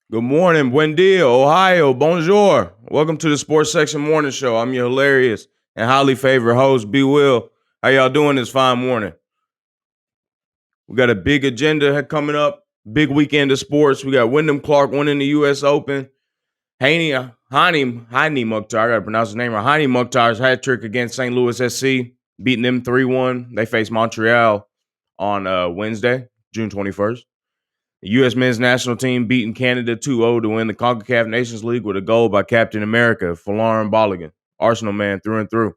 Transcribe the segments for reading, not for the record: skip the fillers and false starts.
Good morning, buen dia, Ohio, bonjour. Welcome to the Sports Section Morning Show. I'm your hilarious and highly favorite host, BWill. How y'all doing this fine morning? We got a big agenda coming up, big weekend of sports. We got Wyndham Clark winning the U.S. Open. Hany Muhktar, I got to pronounce his name right. Hany Muhktar's hat trick against St. Louis SC, beating them 3-1. They face Montreal on Wednesday, June 21st. The U.S. men's national team beating Canada 2-0 to win the CONCACAF Nations League with a goal by Captain America, Folarin Balogun, Arsenal man through and through.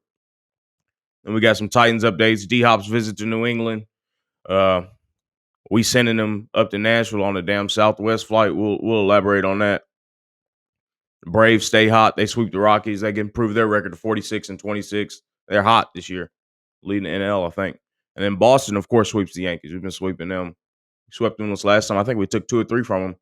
And we got some Titans updates. D-Hop's visit to New England. We sending them up to Nashville on a damn Southwest flight. We'll elaborate on that. The Braves stay hot. They sweep the Rockies. They can improve their record to 46-26. They're hot this year, leading the NL, I think. And then Boston, of course, sweeps the Yankees. We've been sweeping them. We swept them this last time. I think we took 2 or 3 from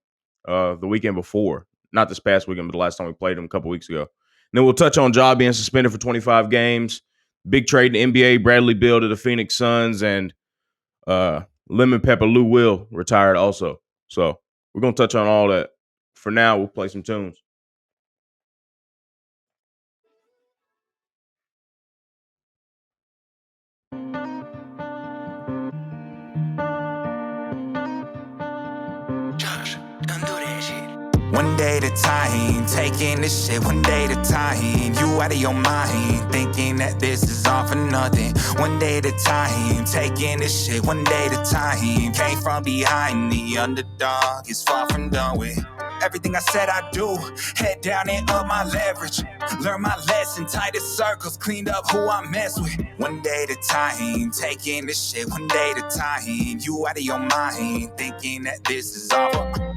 them the weekend before. Not this past weekend, but the last time we played them a couple weeks ago. And then we'll touch on Ja being suspended for 25 games. Big trade in the NBA. Bradley Beal to the Phoenix Suns. And Lemon Pepper Lou Will retired also. So we're going to touch on all that. For now, we'll play some tunes. One day at a time, taking this shit one day at a time. You out of your mind, thinking that this is all for nothing. One day at a time, taking this shit one day at a time. Came from behind, the underdog is far from done with. Everything I said I do, head down and up my leverage. Learn my lesson, tightest circles, cleaned up who I mess with. One day at a time, taking this shit one day at a time. You out of your mind, thinking that this is all for.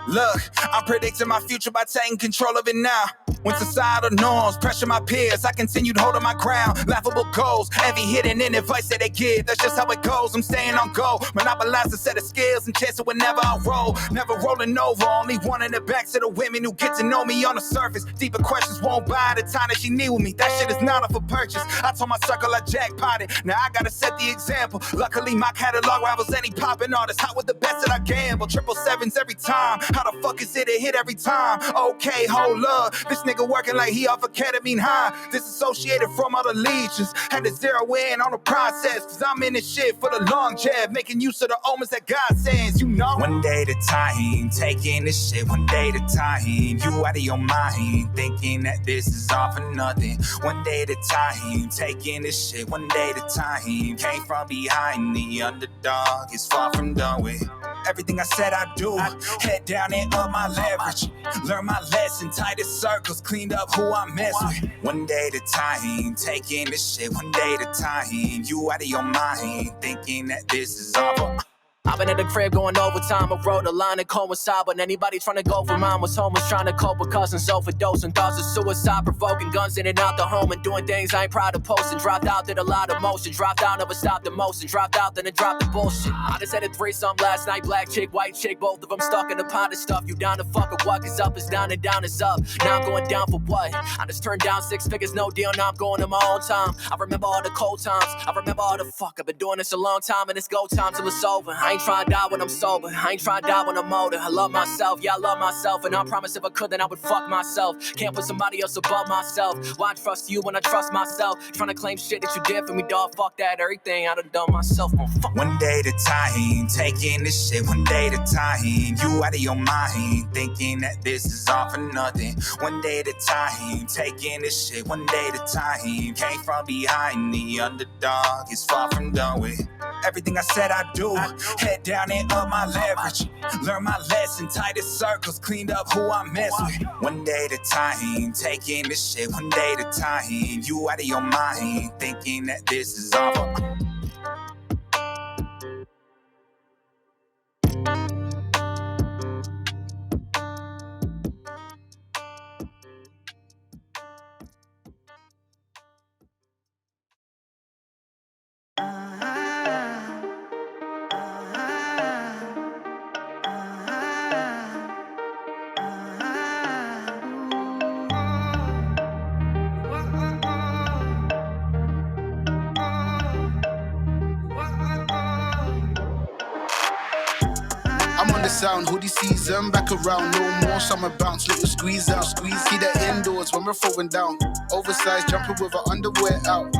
Look, I'm predicting my future by taking control of it now. When societal norms pressure my peers, I continued holding my ground. Laughable goals, envy hidden in advice that they give. That's just how it goes, I'm staying on goal. Monopolize a set of skills and chance it whenever I roll. Never rolling over, only one in the backs of the women who get to know me on the surface. Deeper questions won't buy the time that she need with me. That shit is not up for purchase. I told my circle I jackpotted, now I gotta set the example. Luckily my catalog rivals any poppin' artist. Hot with the best that I gamble, 777s every time. How the fuck is it a hit every time? Okay, hold up, this nigga working like he off ketamine high. Disassociated from all the legions. Had to zero in on the process, cause I'm in this shit for the long jab. Making use of the omens that God sends, you know. One day at a time, taking this shit one day at a time. You out of your mind, thinking that this is all for nothing. One day at a time, taking this shit one day at a time. Came from behind, the underdog is far from done with. Everything I said I do, head down and up my leverage. Learn my lesson, tightest circles, cleaned up who I mess with. One day at a time, taking this shit one day at a time. You out of your mind, thinking that this is all for. I've been at the crib going overtime. I wrote a line and coincide, but anybody trying to go for mine was homeless, trying to cope with cousins overdosing. Thoughts of suicide, provoking guns in and out the home and doing things I ain't proud of posting. Dropped out, did a lot of motion. Dropped out, never stopped the motion. Dropped out, then it dropped the bullshit. I just had a threesome last night. Black chick, white chick, both of them stuck in a pot of stuff. You down to fuck or what? Cause up is down and down is up. Now I'm going down for what? I just turned down 6 figures, no deal. Now I'm going in my own time. I remember all the cold times. I remember all the fuck. I've been doing this a long time and it's go time till it's over. I ain't trying to die when I'm sober. I ain't trying to die when I'm older. I love myself, yeah, I love myself. And I promise if I could, then I would fuck myself. Can't put somebody else above myself. Why trust you when I trust myself? Trying to claim shit that you did for me, dog. Fuck that, everything I done done myself. One day at a time, taking this shit one day at a time. You out of your mind, thinking that this is all for nothing. One day at a time, taking this shit one day at a time. Came from behind, the underdog is far from done with. Everything I said I do, head down and up my leverage. Learn my lesson, tightest circles, cleaned up who I mess with. One day at a time, taking this shit one day at a time. You out of your mind, thinking that this is all for. sound, hoodie season, back around, no more summer bounce, little squeeze out, squeeze. See the indoors when we're throwing down, oversized jumping with our underwear out.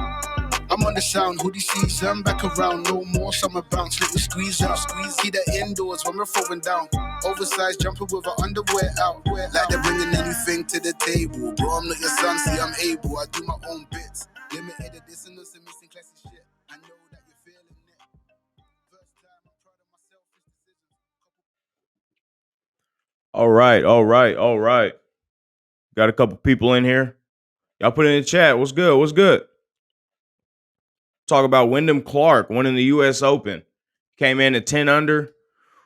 I'm on the sound, hoodie season, back around, no more summer bounce, little squeeze out, squeeze. See the indoors when we're throwing down, oversized jumping with our underwear out. Like they're bringing anything to the table, bro, I'm not your son, see I'm able, I do my own bits. Limited edition, no some missing classy shit. I know that you're feeling it. First time, I'm proud of myself, this decision. All right. Got a couple people in here. Y'all put it in the chat. What's good? What's good? Talk about Wyndham Clark winning the U.S. Open. Came in at 10 under.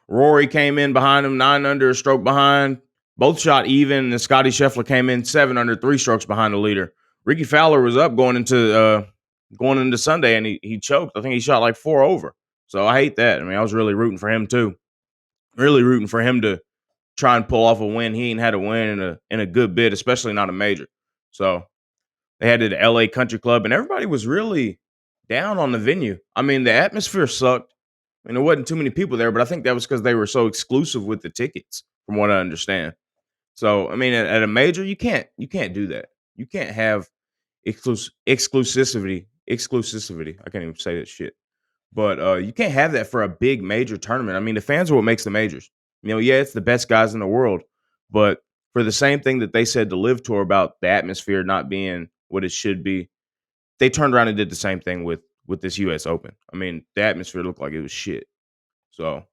Rory came in behind him, 9 under, a stroke behind. Both shot even, and Scotty Scheffler came in 7 under, 3 strokes behind the leader. Ricky Fowler was up going into Sunday, and he choked. I think he shot like 4 over. So I hate that. I mean, I was really rooting for him too. Really rooting for him to try and pull off a win. He ain't had a win in a good bit, especially not a major. So they had it at LA Country Club, and everybody was really down on the venue. I mean, the atmosphere sucked. I mean, there wasn't too many people there, but I think that was because they were so exclusive with the tickets, from what I understand. So, I mean, at a major, you can't do that. You can't have exclusivity. I can't even say that shit. But you can't have that for a big major tournament. I mean, the fans are what makes the majors. You know, yeah, it's the best guys in the world, but for the same thing that they said to Live Tour about the atmosphere not being what it should be, they turned around and did the same thing with this U.S. Open. I mean, the atmosphere looked like it was shit. So,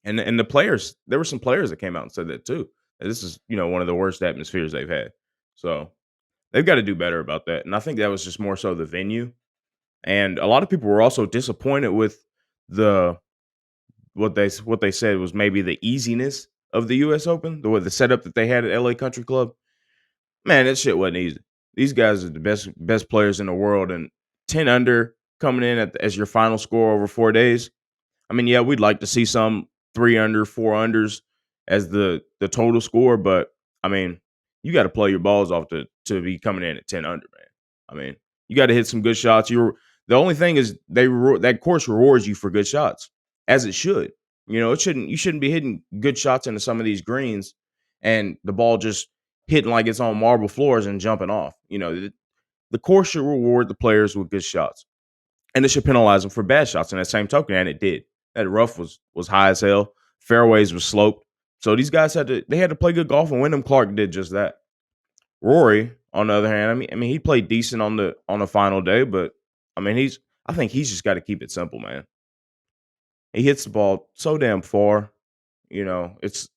and the players, there were some players that came out and said that too. That this is, you know, one of the worst atmospheres they've had. So they've got to do better about that. And I think that was just more so the venue. And a lot of people were also disappointed with the what they said was maybe the easiness of the U.S. Open, the setup that they had at LA Country Club. Man, that shit wasn't easy. These guys are the best players in the world, and 10 under coming in as your final score over 4 days. I mean, yeah, we'd like to see some 3 under, 4 unders as the total score, but I mean, you got to play your balls off to be coming in at 10 under, man. I mean, you got to hit some good shots. The only thing is that course rewards you for good shots, as it should. You know, you shouldn't be hitting good shots into some of these greens and the ball just hitting like it's on marble floors and jumping off. You know, the course should reward the players with good shots, and it should penalize them for bad shots in that same token, and it did. That rough was high as hell. Fairways was sloped. So these guys had to play good golf, and Wyndham Clark did just that. Rory, on the other hand, I mean, he played decent on the final day, but I mean, I think he's just got to keep it simple, man. He hits the ball so damn far. You know, it's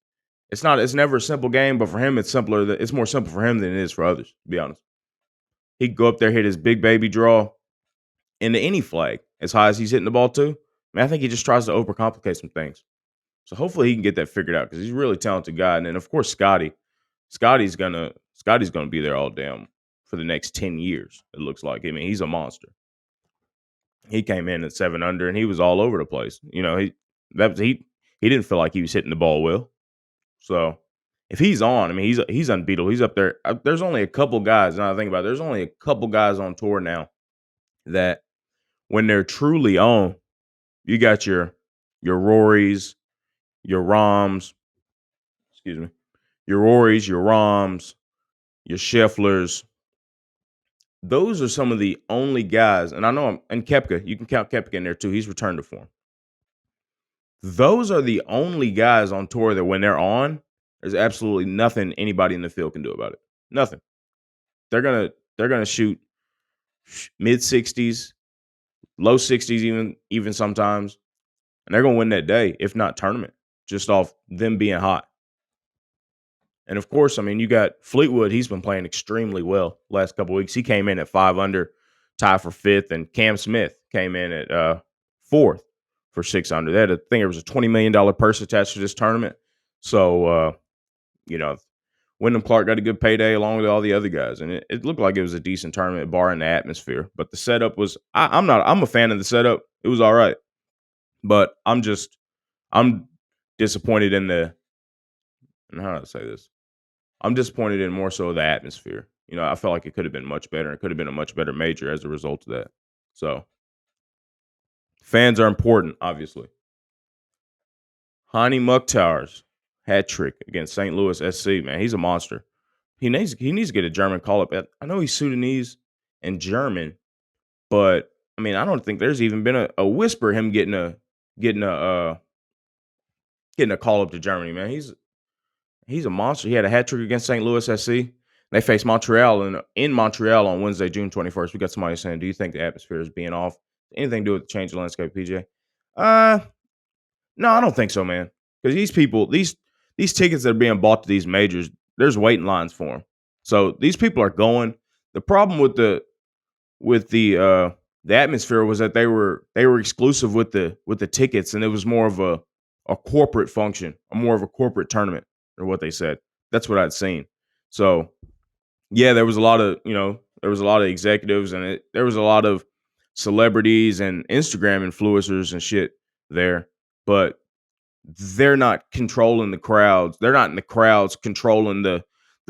never a simple game, but for him, it's more simple for him than it is for others, to be honest. He could go up there, hit his big baby draw into any flag as high as he's hitting the ball too. I mean, I think he just tries to overcomplicate some things. So hopefully he can get that figured out because he's a really talented guy. And then of course Scotty's gonna be there all damn for the next 10 years. It looks like. I mean, he's a monster. He came in at 7 under and he was all over the place. You know, he didn't feel like he was hitting the ball well. So if he's on, I mean, he's unbeatable. He's up there. There's only a couple guys. Now I think about it, there's only a couple guys on tour now that when they're truly on, you got your Rorys, your Roms, your Rorys, your Roms, your Schefflers. Those are some of the only guys, and I know and Koepka, you can count Koepka in there too. He's returned to form. Those are the only guys on tour that when they're on, there's absolutely nothing anybody in the field can do about it. Nothing. They're gonna shoot mid 60s, low 60s, even sometimes, and they're gonna win that day, if not tournament, just off them being hot. And of course, I mean, you got Fleetwood. He's been playing extremely well last couple of weeks. He came in at 5 under, tie for 5th, and Cam Smith came in at 4th for 6 under. I think there was a $20 million purse attached to this tournament. So, you know, Wyndham Clark got a good payday along with all the other guys, and it looked like it was a decent tournament, barring the atmosphere. But the setup was, I'm a fan of the setup. It was all right, but I'm disappointed in how do I say this? I'm disappointed in more so the atmosphere. You know, I felt like it could have been much better. It could have been a much better major as a result of that. So, fans are important, obviously. Hany Muhktar's hat trick against St. Louis SC, man. He's a monster. He needs to get a German call up. I know he's Sudanese and German, but I mean, I don't think there's even been a whisper of him getting a getting a call up to Germany, man. He's a monster. He had a hat trick against St. Louis SC. They face Montreal in Montreal on Wednesday, June 21st. We got somebody saying, "Do you think the atmosphere is being off? Anything to do with the change of landscape, PJ?" Uh, no, I don't think so, man. Because these people, these tickets that are being bought to these majors, there's waiting lines for them. So these people are going. The problem with the atmosphere was that they were exclusive with the tickets, and it was more of a corporate function, or more of a corporate tournament, or what they said. That's what I'd seen. So yeah, there was a lot of executives, and there was a lot of celebrities and Instagram influencers and shit there, but they're not controlling the crowds. They're not in the crowds controlling the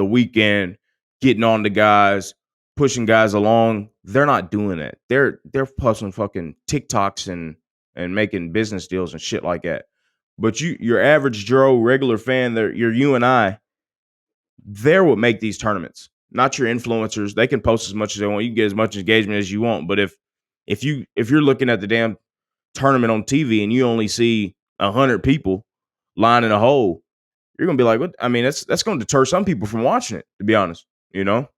weekend, getting on the guys, pushing guys along. They're not doing that. They're posting fucking TikToks and making business deals and shit like that. But your average Joe regular fan, you're you and I, they're what make these tournaments, not your influencers. They can post as much as they want. You can get as much engagement as you want. But if you're looking at the damn tournament on TV and you only see 100 people lining a hole, you're gonna be like, what? I mean, that's gonna deter some people from watching it, to be honest, you know?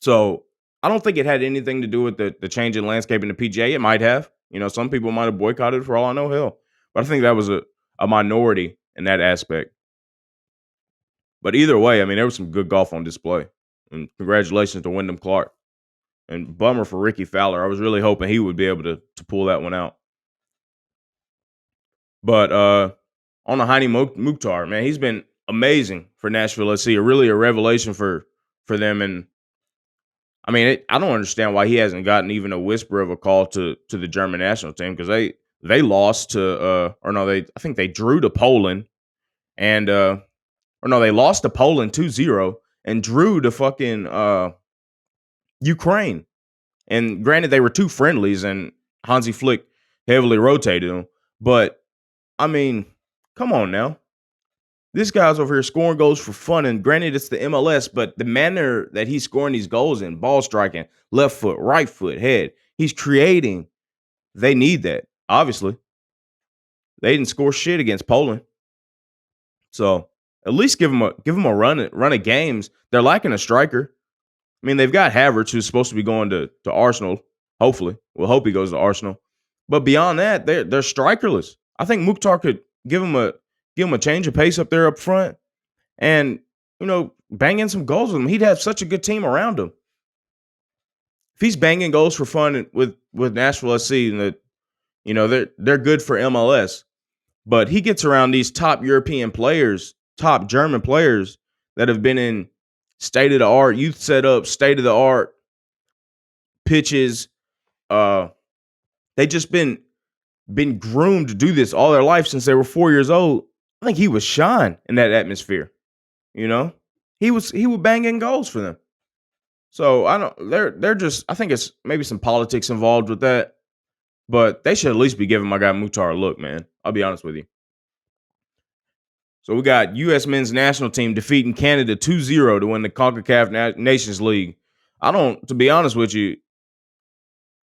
So I don't think it had anything to do with the change in landscape in the PGA. It might have. Some people might have boycotted for all I know, hell. But I think that was a minority in that aspect. But either way, I mean, there was some good golf on display. And congratulations to Wyndham Clark. And bummer for Ricky Fowler. I was really hoping he would be able to pull that one out. But on the Hany Muhktar, man, he's been amazing for Nashville SC. Really a revelation for them. And I mean, I don't understand why he hasn't gotten even a whisper of a call to the German national team, because they lost to I think they drew to Poland, and they lost to Poland 2-0 and drew to fucking Ukraine. And granted, they were two friendlies, and Hansi Flick heavily rotated them. But I mean, come on now. This guy's over here scoring goals for fun, and granted, it's the MLS, but the manner that he's scoring these goals in, ball striking, left foot, right foot, head, he's creating. They need that, obviously. They didn't score shit against Poland. So at least give them a run of games. They're lacking a striker. I mean, they've got Havertz, who's supposed to be going to Arsenal. Hopefully, we'll hope he goes to Arsenal. But beyond that, they're strikerless. I think Mukhtar could give him a change of pace up there up front, and bang in some goals with him. He'd have such a good team around him. If he's banging goals for fun with Nashville SC, and they're good for MLS. But he gets around these top European players, top German players that have been in state of the art youth setup, state of the art pitches. They just been groomed to do this all their life since they were 4 years old. I think he would shine in that atmosphere. He would bang in goals for them. So they're just, I think it's maybe some politics involved with that, but they should at least be giving my guy Muhktar a look, man. I'll be honest with you. So we got U.S. men's national team defeating Canada 2-0 to win the CONCACAF Nations League. To be honest with you,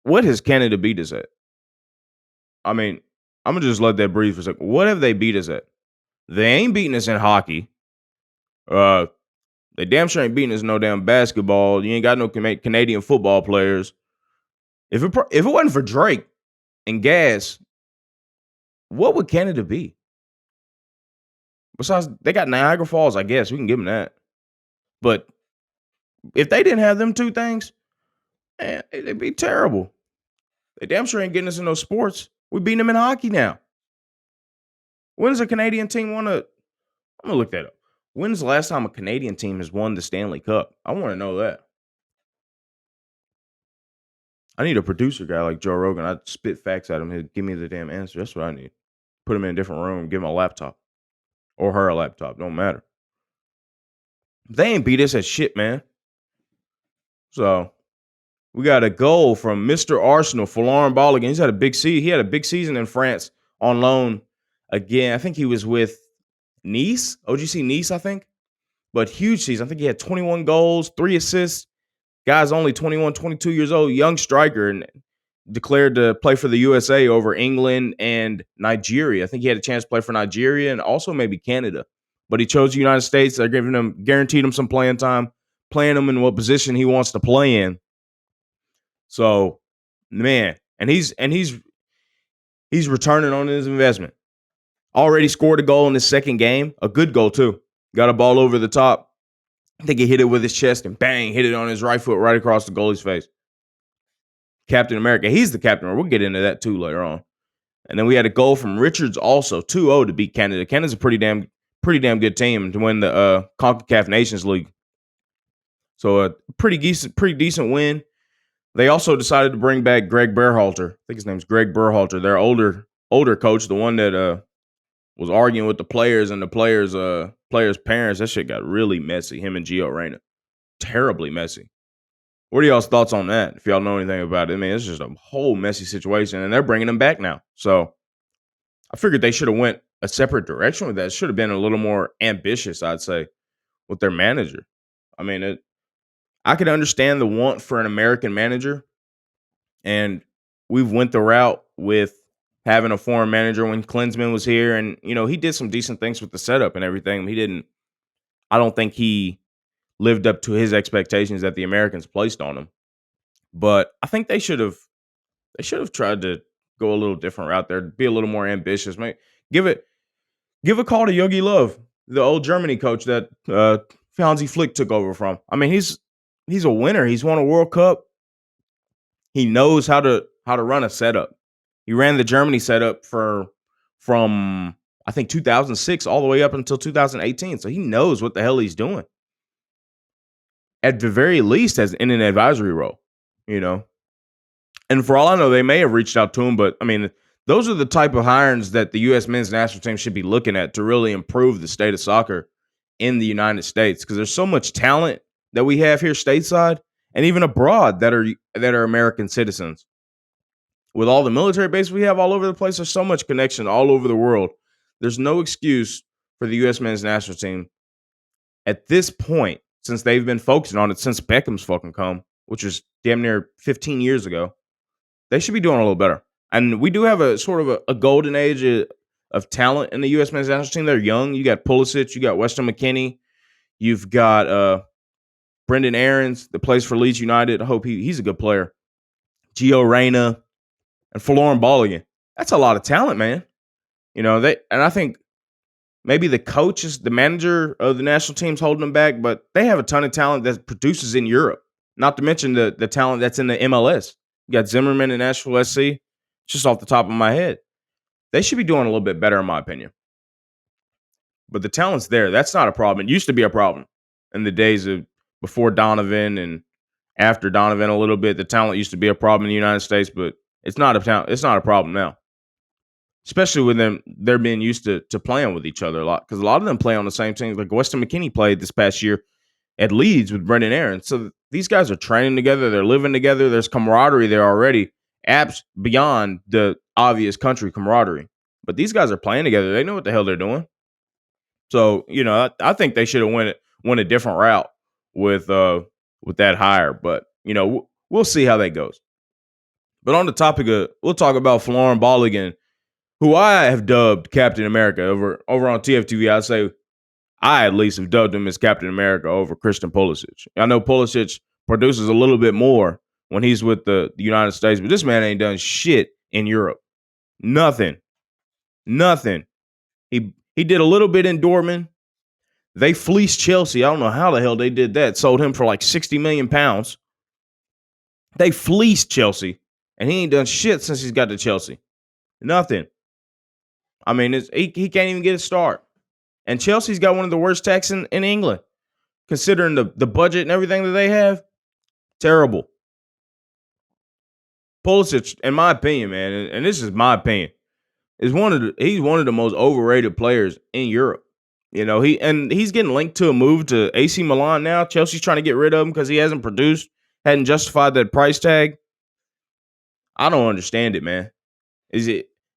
what has Canada beat us at? I mean, I'm going to just let that breathe for a second. What have they beat us at? They ain't beating us in hockey. They damn sure ain't beating us in no damn basketball. You ain't got no Canadian football players. If it wasn't for Drake and Gas, what would Canada be? Besides, they got Niagara Falls, I guess. We can give them that. But if they didn't have them two things, man, it'd be terrible. They damn sure ain't getting us in those sports. We're beating them in hockey now. When does a Canadian team want to... I'm going to look that up. When's the last time a Canadian team has won the Stanley Cup? I want to know that. I need a producer guy like Joe Rogan. I'd spit facts at him. He'd give me the damn answer. That's what I need. Put him in a different room, give him a laptop. Or her a laptop. Don't matter. They ain't beat us at shit, man. So, we got a goal from Mr. Arsenal, Folarin Balogun. He had a big season in France on loan again. I think he was with Nice, OGC Nice, I think. But huge season. I think he had 21 goals, 3 assists. Guy's only 21, 22 years old, young striker, and declared to play for the USA over England and Nigeria. I think he had a chance to play for Nigeria and also maybe Canada. But he chose the United States. They're giving him, guaranteed him some playing time, playing him in what position he wants to play in. So, man, and he's returning on his investment. Already scored a goal in his second game, a good goal too. Got a ball over the top. I think he hit it with his chest and bang, hit it on his right foot right across the goalie's face. Captain America. He's the captain. We'll get into that too later on. And then we had a goal from Richards also, 2-0 to beat Canada. Canada's a pretty damn good team to win the CONCACAF Nations League. So a pretty decent win. They also decided to bring back Greg Berhalter. I think his name's Greg Berhalter. Their older coach, the one that was arguing with the players and the players' parents. That shit got really messy. Him and Gio Reyna. Terribly messy. What are y'all's thoughts on that? If y'all know anything about it, I mean, it's just a whole messy situation, and they're bringing him back now. So I figured they should have went a separate direction with that. It should have been a little more ambitious, I'd say, with their manager. I mean, I could understand the want for an American manager, and we've went the route with having a foreign manager when Klinsmann was here, and he did some decent things with the setup and everything. I don't think he lived up to his expectations that the Americans placed on him. But I think they should have tried to go a little different route there, be a little more ambitious. Maybe give a call to Yogi Löw, the old Germany coach that Hansi Flick took over from. I mean, he's a winner. He's won a World Cup. He knows how to run a setup. He ran the Germany setup from I think 2006 all the way up until 2018. So he knows what the hell he's doing. At the very least, as in an advisory role, And for all I know, they may have reached out to him, but I mean, those are the type of hirings that the U.S. men's national team should be looking at to really improve the state of soccer in the United States, because there's so much talent that we have here stateside and even abroad that are American citizens. With all the military bases we have all over the place, there's so much connection all over the world. There's no excuse for the U.S. men's national team at this point, since they've been focusing on it since Beckham's fucking come, which was damn near 15 years ago. They should be doing a little better. And we do have a sort of a golden age of talent in the U.S. men's national team. They're young. You got Pulisic. You got Weston McKennie. You've got Brendan Aarons that plays for Leeds United. I hope he's a good player. Gio Reyna and Folarin Balogun. That's a lot of talent, man. And I think maybe the coach is the manager of the national team's holding them back, but they have a ton of talent that produces in Europe. Not to mention the talent that's in the MLS. You got Zimmerman and Nashville SC. Just off the top of my head. They should be doing a little bit better, in my opinion. But the talent's there. That's not a problem. It used to be a problem in the days of before Donovan and after Donovan a little bit. The talent used to be a problem in the United States, but it's not a problem now. Especially with they're being used to playing with each other a lot, because a lot of them play on the same teams. Like Weston McKennie played this past year at Leeds with Brendan Aarons. So these guys are training together. They're living together. There's camaraderie there already. Apps beyond the obvious country camaraderie. But these guys are playing together. They know what the hell they're doing. So, I think they should have went a different route with that hire. But, we'll see how that goes. But on the topic of, we'll talk about Folarin Balogun, who I have dubbed Captain America over on TFTV. I'd say I at least have dubbed him as Captain America over Christian Pulisic. I know Pulisic produces a little bit more when he's with the United States, but this man ain't done shit in Europe. Nothing. He did a little bit in Dortmund. They fleeced Chelsea. I don't know how the hell they did that. Sold him for like 60 million pounds. They fleeced Chelsea, and he ain't done shit since he's got to Chelsea. Nothing. I mean, he can't even get a start. And Chelsea's got one of the worst tax in England, considering the budget and everything that they have. Terrible. Pulisic, in my opinion, man, and this is my opinion, he's one of the most overrated players in Europe. He's getting linked to a move to AC Milan now. Chelsea's trying to get rid of him because he hasn't produced, hadn't justified that price tag. I don't understand it, man.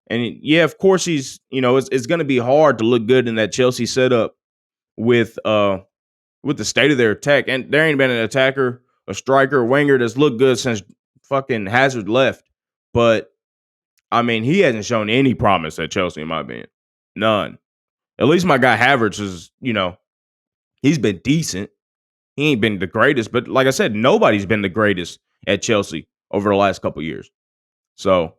And yeah, of course it's going to be hard to look good in that Chelsea setup with the state of their attack. And there ain't been an attacker, a striker, a winger that's looked good since fucking Hazard left. But I mean, he hasn't shown any promise at Chelsea, in my opinion. None. At least my guy Havertz is, he's been decent. He ain't been the greatest, but like I said, nobody's been the greatest at Chelsea over the last couple years. So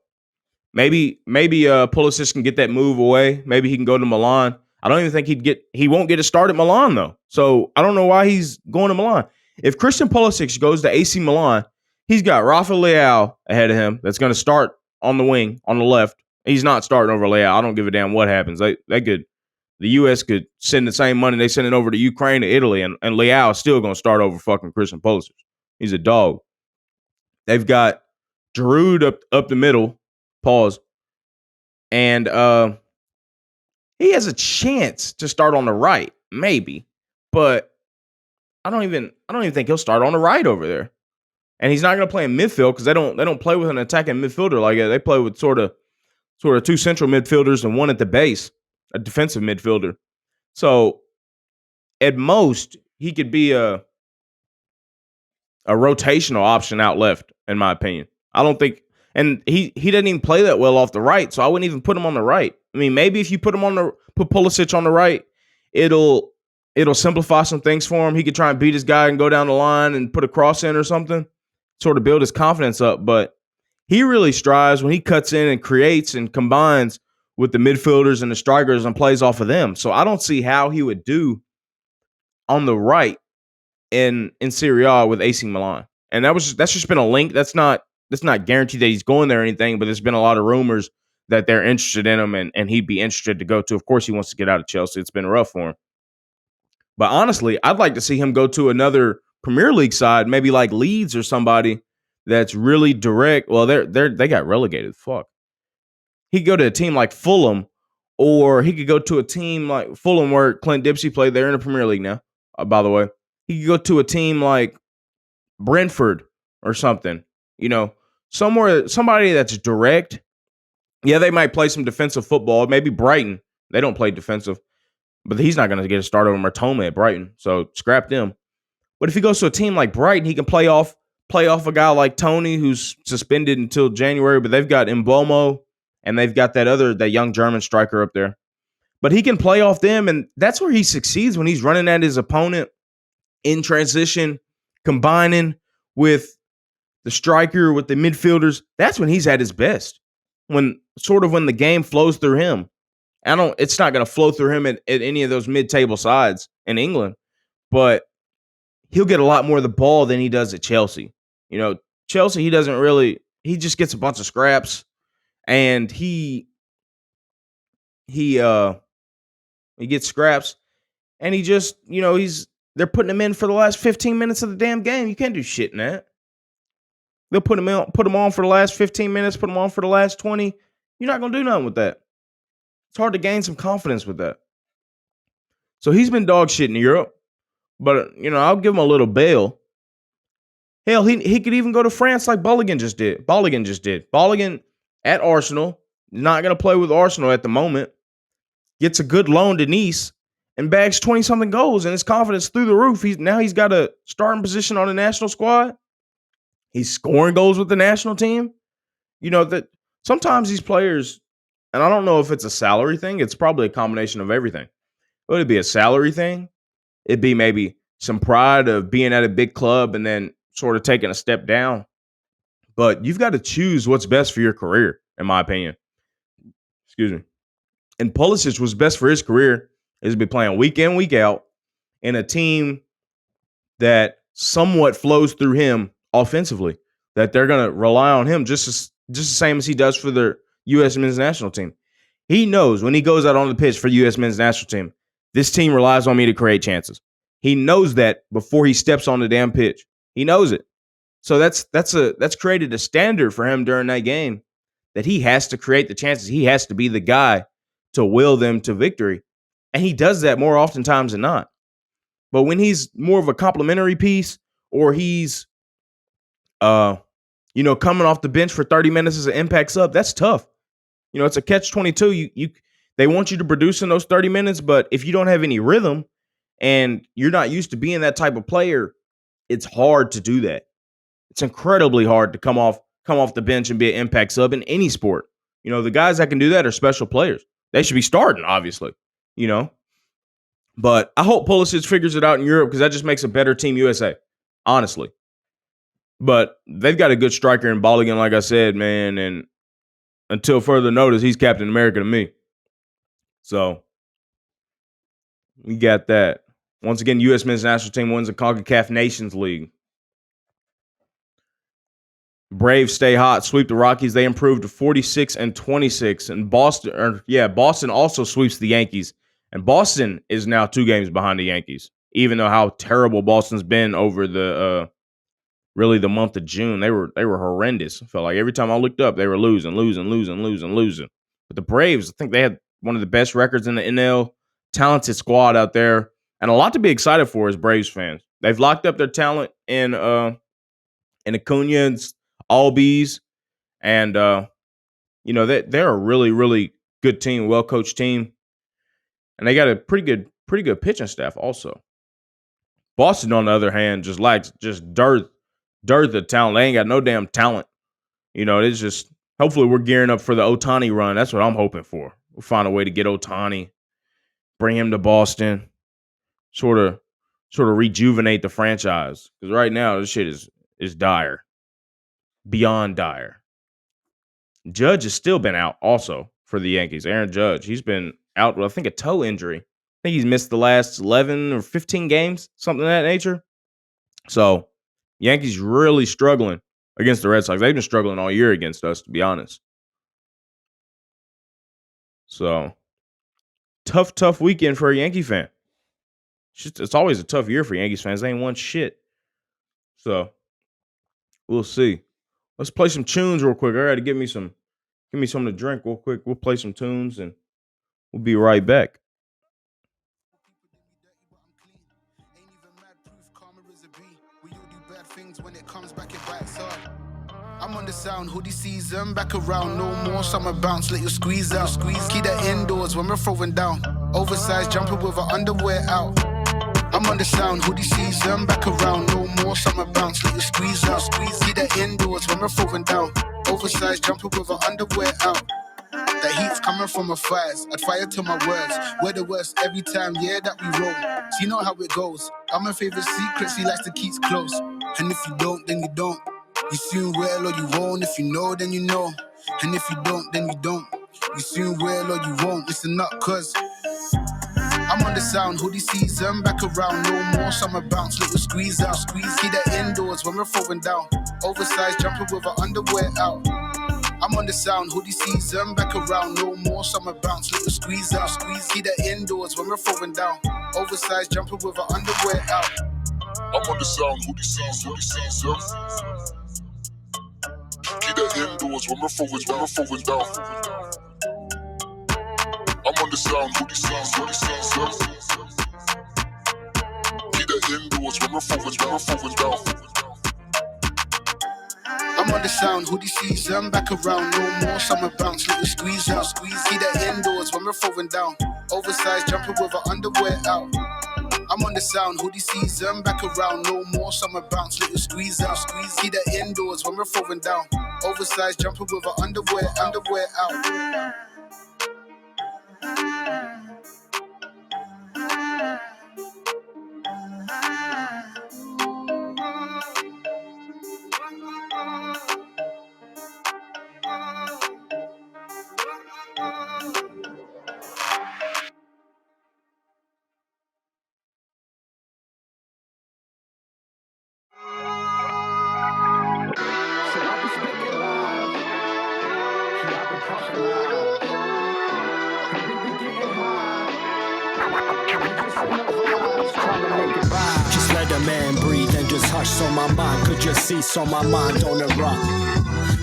maybe Pulisic can get that move away. Maybe he can go to Milan. I don't even think he won't get a start at Milan though. So I don't know why he's going to Milan. If Christian Pulisic goes to AC Milan, he's got Rafa Leao ahead of him that's going to start on the wing on the left. He's not starting over Leao. I don't give a damn what happens. The U.S. could send the same money they send it over to Ukraine to Italy, and Leao is still going to start over fucking Christian Pulisic. He's a dog. They've got Giroud up the middle. Pause. And he has a chance to start on the right, maybe, but I don't even think he'll start on the right over there. And he's not going to play in midfield because they don't play with an attacking midfielder like that. They play with sort of two central midfielders and one at the base, a defensive midfielder. So at most, he could be a rotational option out left, in my opinion. I don't think, and he doesn't even play that well off the right, so I wouldn't even put him on the right. I mean, maybe if you put Pulisic on the right, it'll simplify some things for him. He could try and beat his guy and go down the line and put a cross in or something, sort of build his confidence up. But he really strives when he cuts in and creates and combines with the midfielders and the strikers and plays off of them. So I don't see how he would do on the right in Serie A with AC Milan. And that's just been a link. That's not guaranteed that he's going there or anything, but there's been a lot of rumors that they're interested in him and he'd be interested to go to. Of course, he wants to get out of Chelsea. It's been rough for him. But honestly, I'd like to see him go to another Premier League side, maybe like Leeds or somebody that's really direct. Well, they got relegated. Fuck. He could go to a team like Fulham, or he could go to a team like Fulham where Clint Dempsey played. They're in the Premier League now, by the way. He could go to a team like Brentford or something. Somebody that's direct. Yeah, they might play some defensive football. Maybe Brighton. They don't play defensive. But he's not going to get a start over Martoma at Brighton, so scrap them. But if he goes to a team like Brighton, he can play off a guy like Tony, who's suspended until January. But they've got Mbomo, and they've got that young German striker up there. But he can play off them, and that's where he succeeds when he's running at his opponent in transition, combining with the striker, with the midfielders. That's when he's at his best. When the game flows through him. It's not going to flow through him at any of those mid-table sides in England, but he'll get a lot more of the ball than he does at Chelsea. Chelsea, he just gets a bunch of scraps, and he gets scraps, and he just, they're putting him in for the last 15 minutes of the damn game. You can't do shit in that. They'll put him on for the last 15 minutes, put him on for the last 20. You're not going to do nothing with that. It's hard to gain some confidence with that. So he's been dog shit in Europe, but I'll give him a little bail. Hell, he could even go to France like Balogun just did. Balogun at Arsenal, not going to play with Arsenal at the moment, gets a good loan to Nice and bags 20-something goals, and his confidence through the roof. He's got a starting position on the national squad. He's scoring goals with the national team. That sometimes these players, and I don't know if it's a salary thing. It's probably a combination of everything. Would it be a salary thing? It'd be maybe some pride of being at a big club and then sort of taking a step down. But you've got to choose what's best for your career, in my opinion. Excuse me. And Pulisic was best for his career is to be playing week in, week out in a team that somewhat flows through him offensively, that they're going to rely on him just the same as he does for their U.S. men's national team. He knows when he goes out on the pitch for the U.S. men's national team, this team relies on me to create chances. He knows that before he steps on the damn pitch. He knows it. So that's created a standard for him during that game that he has to create the chances. He has to be the guy to will them to victory. And he does that more oftentimes than not. But when he's more of a complimentary piece, or he's coming off the bench for 30 minutes as an impact sub, that's tough. It's a catch-22. They want you to produce in those 30 minutes, but if you don't have any rhythm and you're not used to being that type of player, it's hard to do that. It's incredibly hard to come off the bench and be an impact sub in any sport. The guys that can do that are special players. They should be starting, obviously. But I hope Pulisic figures it out in Europe because that just makes a better Team USA, honestly. But they've got a good striker in Balligan, like I said, man. And until further notice, he's Captain America to me. So we got that. Once again, U.S. men's national team wins the CONCACAF Nations League. Braves stay hot, sweep the Rockies. They improved to 46-26. And Boston also sweeps the Yankees. And Boston is now 2 games behind the Yankees, even though how terrible Boston's been over the really the month of June. They were horrendous. I felt like every time I looked up, they were losing. But the Braves, I think they had one of the best records in the NL. Talented squad out there, and a lot to be excited for as Braves fans. They've locked up their talent in Acuna and Albies, and they're a really, really good team, well coached team, and they got a pretty good pitching staff also. Boston, on the other hand, just lacks dearth of talent. They ain't got no damn talent. It's just hopefully we're gearing up for the Ohtani run. That's what I'm hoping for. We'll find a way to get Ohtani, bring him to Boston, sort of rejuvenate the franchise. Because right now this shit is dire, beyond dire. Judge has still been out also for the Yankees. Aaron Judge, he's been out with, I think, a toe injury. I think he's missed the last 11 or 15 games, something of that nature. So Yankees really struggling against the Red Sox. They've been struggling all year against us, to be honest. So tough weekend for a Yankee fan. It's always a tough year for Yankees fans. They ain't won shit. So we'll see. Let's play some tunes real quick. I got to give me something to drink real quick. We'll play some tunes and we'll be right back. When it comes back, it bites up. I'm on the sound, hoodie season, back around, no more summer bounce, let you squeeze out. Keep that indoors when we're throwing down. Oversized jumper with our underwear out. I'm on the sound, hoodie season, back around, no more summer bounce, let you squeeze out. Keep that indoors when we're throwing down. Oversized jumper with our underwear out. The heat's coming from my fires. I'd fire to my words. We're the worst every time, yeah, that we roll. So you know how it goes. I'm my favorite secrets, he likes to keep close. And if you don't, then you don't. You soon will or you won't. If you know, then you know. And if you don't, then you don't. You soon will or you won't. Listen up, cause I'm on the sound, hoodie season, back around, no more summer bounce, little squeeze out. Keep that indoors when we're throwing down. Oversized jumper with our underwear out. I'm on the sound, hoodie season, back around, no more summer bounce, little squeeze out. Keep that indoors when we're throwing down. Oversized jumper with our underwear out. I'm on the sound, hoodie season. Keep that indoors when we're throwing down. I'm on the sound, hoodie season. Keep that indoors when we're throwing down. I'm on the sound, hoodie season, back around, no more summer bounce, little squeeze out. Keep that indoors when we're throwing down. Oversized jumper with our underwear out. I'm on the sound, hoodie season, back around, no more summer bounce, little squeeze out. Keep that indoors when we're throwing down. Oversized jumper with our underwear out. Just let a man breathe and just hush so my mind could just see, so my mind don't erupt.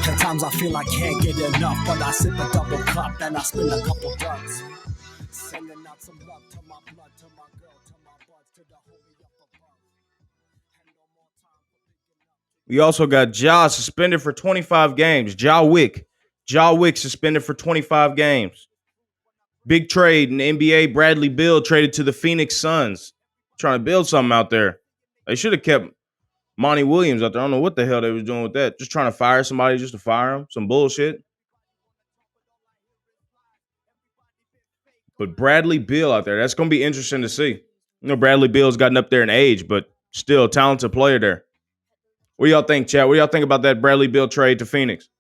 At times I feel I can't get enough, but I sip a double cup and I spin a couple bucks. Sending out some love to my blood, to my girl, to my buds, to the homie up above. And no more time for picking up. We also got Ja suspended for 25 games. Ja Ja Wick suspended for 25 games. Big trade in the NBA. Bradley Beal traded to the Phoenix Suns. Trying to build something out there. They should have kept Monty Williams out there. I don't know what the hell they was doing with that. Just trying to fire somebody just to fire him. Some bullshit. But Bradley Beal out there, that's going to be interesting to see. You know, Bradley Beal's gotten up there in age, but still a talented player there. What do y'all think, chat? What do y'all think about that Bradley Beal trade to Phoenix?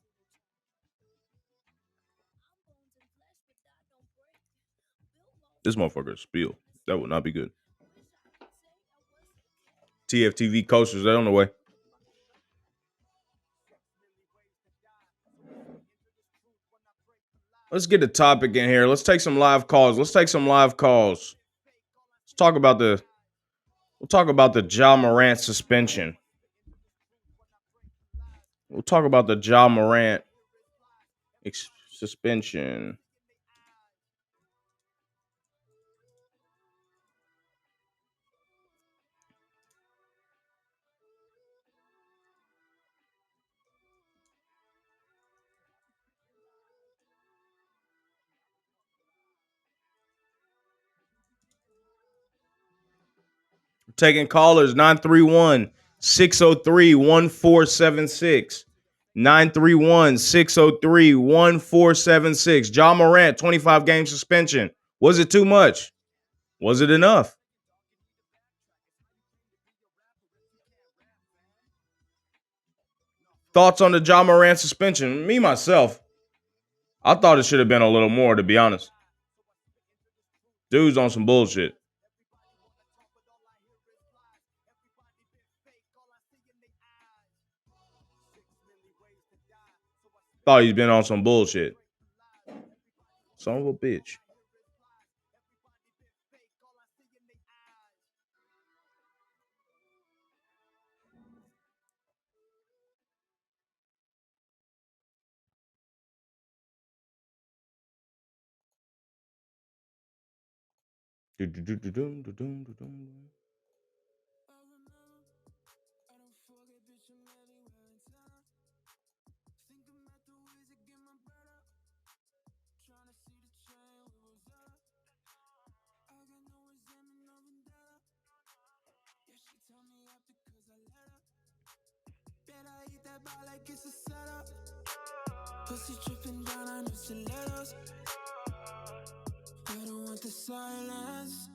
This motherfucker is spill. That would not be good. TFTV coasters, they're on the way. Let's get the topic in here. Let's take some live calls. Let's talk about the Ja Morant suspension. We'll talk about the Ja Morant suspension. Taking callers 931-603-1476. 931-603-1476. Ja Morant, 25-game suspension. Was it too much? Was it enough? Thoughts on the Ja Morant suspension? Me, myself, I thought it should have been a little more, to be honest. Dude's on some bullshit. Thought he's been on some bullshit. Son of a bitch. Pussy tripping down, I know stilettos. I don't want the silence.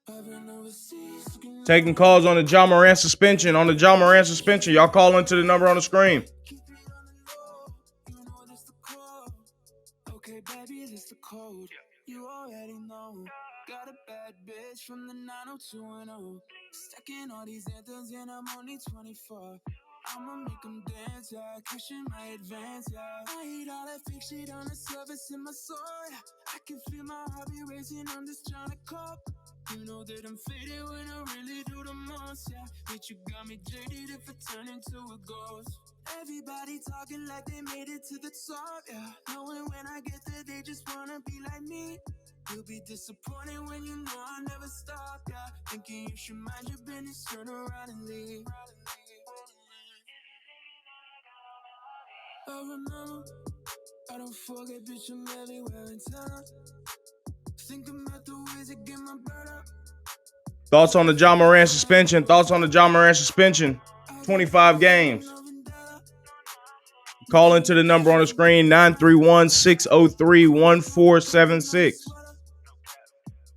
I've been overseas. Taking calls on the Ja Morant suspension. Y'all call into the number on the screen. Okay, baby, this the code. You already know. Got a bad bitch from the 90210. Stacking all these anthems and I'm only 24. I'ma make them dance, yeah. Cashing my advance, yeah. I hate all that fake shit on the surface in my soul. I can feel my heart be racing, I'm just trying to cope. You know that I'm faded when I really do the most, yeah. Bitch, you got me jaded if I turn into a ghost. Everybody talking like they made it to the top, yeah. Knowing when I get there, they just wanna be like me. You'll be disappointed when you know I'll never stop, yeah. Thinking you should mind your business, turn around and leave. I remember, I don't forget, bitch, I'm everywhere in town. Think about the ways to get my bird up. Thoughts on the Ja Morant suspension? 25 games. Call into the number on the screen, 931-603-1476.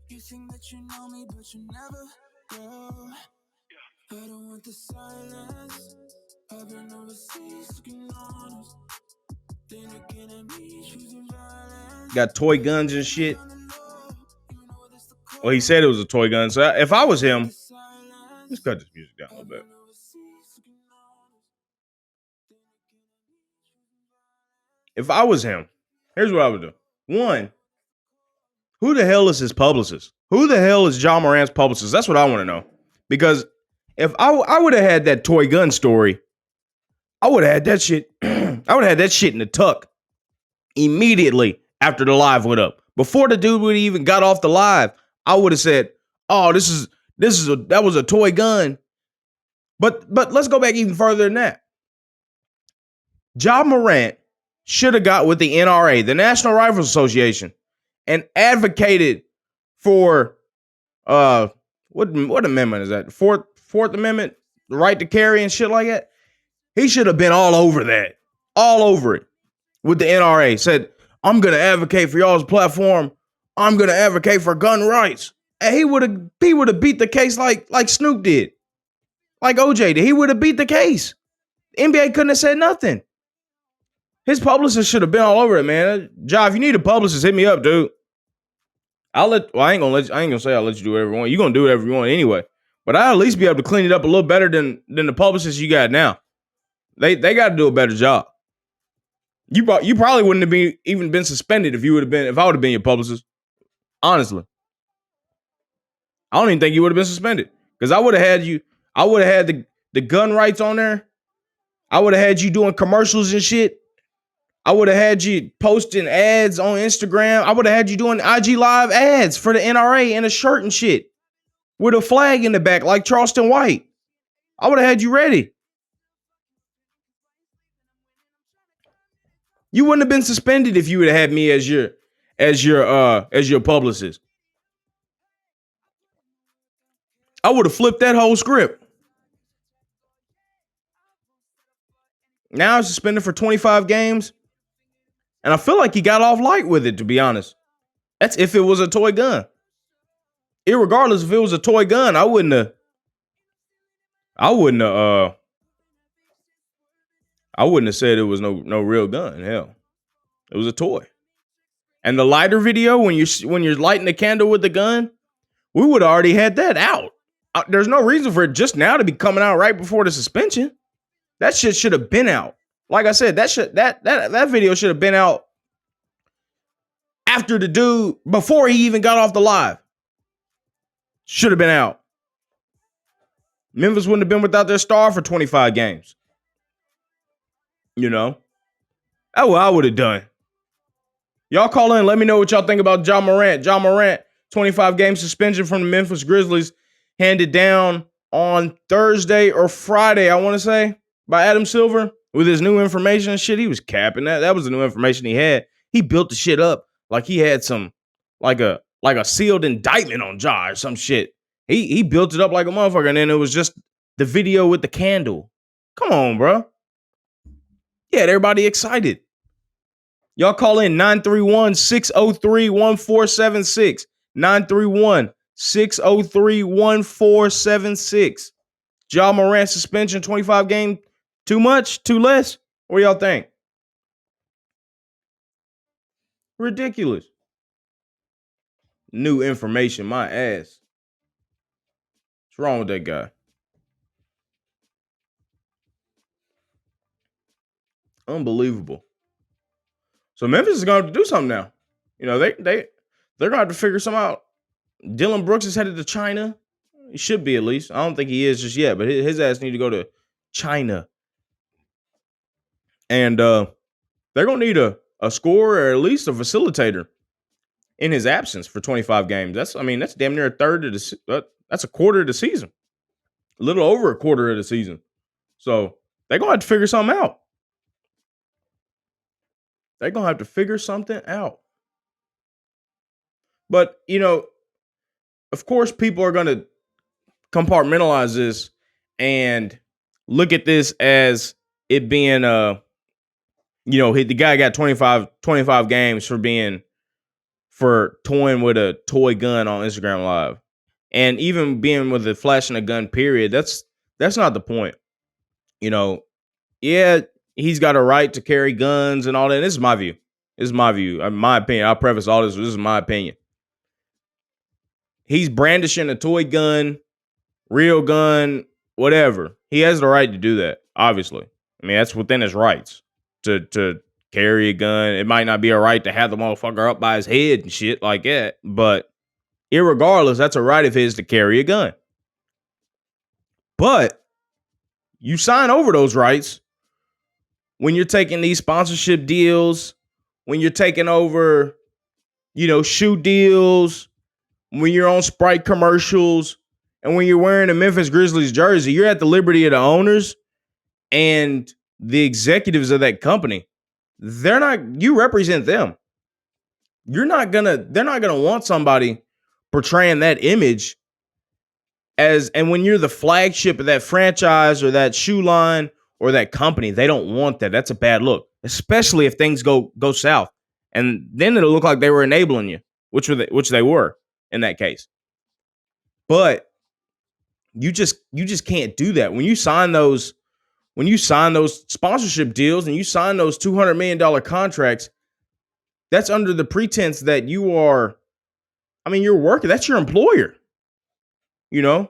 You think that you know me, but you never go. I don't want the silence. I've been overseas looking honest. Then looking at me, choosing violence. Got toy guns and shit. Well, he said it was a toy gun. So if I was him, let's cut this music down a little bit. If I was him, here's what I would do. One, who the hell is his publicist? Who the hell is Ja Morant's publicist? That's what I want to know. Because if I would have had that toy gun story, I would have had that shit. I would have had that shit in the tuck immediately after the live went up. Before the dude would even got off the live, I would have said, "Oh, that was a toy gun." But let's go back even further than that. Ja Morant should have got with the NRA, the National Rifle Association, and advocated for what amendment is that? Fourth Amendment, the right to carry and shit like that. He should have been all over that, all over it with the NRA. Said, I'm gonna advocate for y'all's platform. I'm gonna advocate for gun rights. And he would have beat the case like Snoop did, like OJ did. He would have beat the case. The NBA couldn't have said nothing. His publicist should have been all over it, man. Ja, if you need a publicist, hit me up, dude. I ain't gonna say I'll let you do whatever you want. You're gonna do whatever you want anyway. But I'll at least be able to clean it up a little better than the publicists you got now. They got to do a better job. You probably wouldn't have even been suspended if I would have been your publicist. Honestly. I don't even think you would have been suspended. Because I would have had the gun rights on there. I would have had you doing commercials and shit. I would have had you posting ads on Instagram. I would have had you doing IG Live ads for the NRA in a shirt and shit with a flag in the back like Charleston White. I would have had you ready. You wouldn't have been suspended if you would have had me as your publicist. I would have flipped that whole script. Now he's suspended for 25 games. And I feel like he got off light with it, to be honest. That's if it was a toy gun. Irregardless if it was a toy gun, I wouldn't have said it was no real gun. Hell, it was a toy. And the lighter video, when you're lighting the candle with the gun, we would have already had that out. There's no reason for it just now to be coming out right before the suspension. That shit should have been out. Like I said, that video should have been out after the dude, before he even got off the live. Should have been out. Memphis wouldn't have been without their star for 25 games. You know? That's what I would have done. Y'all call in. Let me know what y'all think about Ja Morant. Ja Morant, 25-game suspension from the Memphis Grizzlies, handed down on Thursday or Friday, I want to say, by Adam Silver with his new information and shit. He was capping that. That was the new information he had. He built the shit up like he had some, like a sealed indictment on Ja or some shit. He built it up like a motherfucker, and then it was just the video with the candle. Come on, bro. Yeah, everybody excited. Y'all call in 931-603-1476. 931-603-1476. Ja Morant suspension, 25 game. Too much? Too less? What do y'all think? Ridiculous. New information, my ass. What's wrong with that guy? Unbelievable. So Memphis is going to have to do something now. You know, they're going to have to figure something out. Dylan Brooks is headed to China. He should be, at least. I don't think he is just yet, but his ass need to go to China. And they're going to need a scorer or at least a facilitator in his absence for 25 games. That's damn near a third of that's a quarter of the season. A little over a quarter of the season. So they're going to have to figure something out. They're going to have to figure something out. But, you know, of course, people are going to compartmentalize this and look at this as it being, the guy got 25 games for toying with a toy gun on Instagram Live. And even being with the flashing a gun period, that's not the point. You know, yeah, he's got a right to carry guns and all that. This is my view. My opinion. I'll preface all this. This is my opinion. He's brandishing a toy gun, real gun, whatever. He has the right to do that, obviously. I mean, that's within his rights to carry a gun. It might not be a right to have the motherfucker up by his head and shit like that, but irregardless, that's a right of his to carry a gun. But you sign over those rights when you're taking these sponsorship deals, when you're taking over, shoe deals, when you're on Sprite commercials, and when you're wearing a Memphis Grizzlies jersey. You're at the liberty of the owners and the executives of that company. you represent them. They're not gonna want somebody portraying that image and when you're the flagship of that franchise or that shoe line or that company, they don't want that. That's a bad look, especially if things go south. And then it'll look like they were enabling you, which they were in that case. But you just can't do that. When you sign those sponsorship deals and you sign those $200 million contracts, that's under the pretense that you're working. That's your employer. You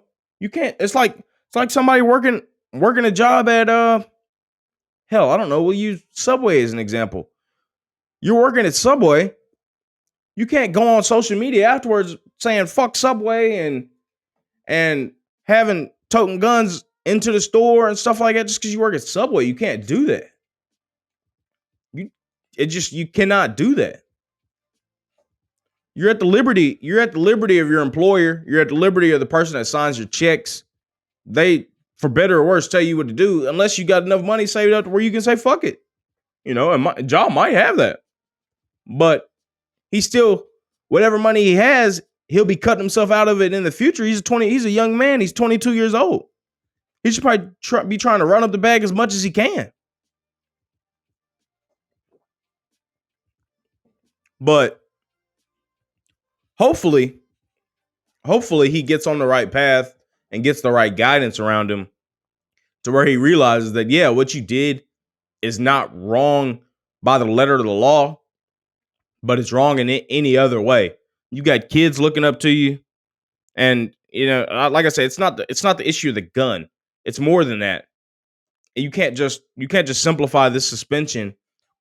can't. It's like somebody working a job at hell, I don't know. We'll use Subway as an example. You're working at Subway. You can't go on social media afterwards saying fuck Subway and having toting guns into the store and stuff like that just because you work at Subway. You can't do that. You cannot do that. You're at the liberty of your employer. You're at the liberty of the person that signs your checks. They, for better or worse, tell you what to do unless you got enough money saved up to where you can say fuck it. And Ja might have that. But he's still, whatever money he has, he'll be cutting himself out of it in the future. He's a young man. He's 22 years old. He should probably be trying to run up the bag as much as he can. But hopefully he gets on the right path and gets the right guidance around him to where he realizes that, yeah, what you did is not wrong by the letter of the law, but it's wrong in any other way. You got kids looking up to you. And, like I said, it's not the issue of the gun. It's more than that. You can't just simplify this suspension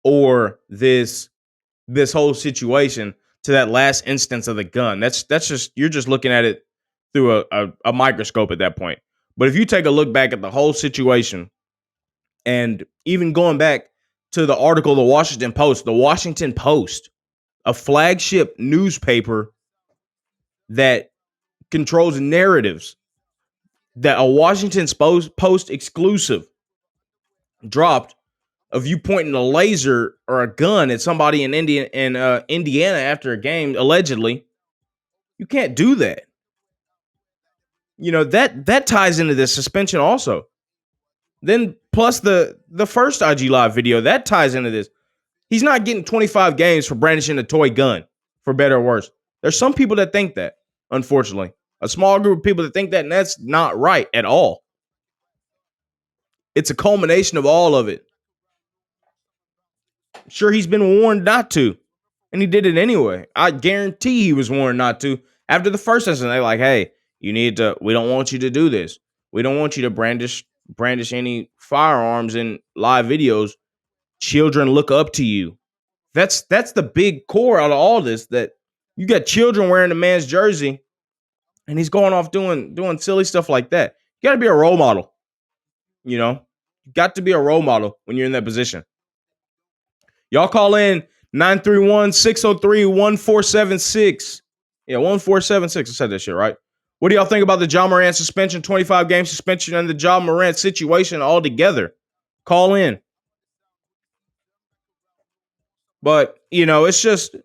or this whole situation to that last instance of the gun. That's just, you're just looking at it through a microscope at that point. But if you take a look back at the whole situation, and even going back to the article, the Washington Post, a flagship newspaper that controls narratives, that a Washington Post exclusive dropped of you pointing a laser or a gun at somebody in Indiana after a game, allegedly. You can't do that. That ties into this suspension also. Then plus the first IG Live video, that ties into this. He's not getting 25 games for brandishing a toy gun, for better or worse. There's some people that think that, unfortunately. A small group of people that think that, and that's not right at all. It's a culmination of all of it. Sure, he's been warned not to, and he did it anyway. I guarantee he was warned not to. After the first incident, they're like, hey, we don't want you to do this. We don't want you to brandish any firearms in live videos. Children look up to you. That's the big core out of all this, that you got children wearing the man's jersey and he's going off doing silly stuff like that. You got to be a role model. You got to be a role model when you're in that position. Y'all call in 931-603-1476. Yeah, 1476. I said that shit right. What do y'all think about the Ja Morant suspension, 25-game suspension, and the Ja Morant situation altogether? Call in. But, it's just,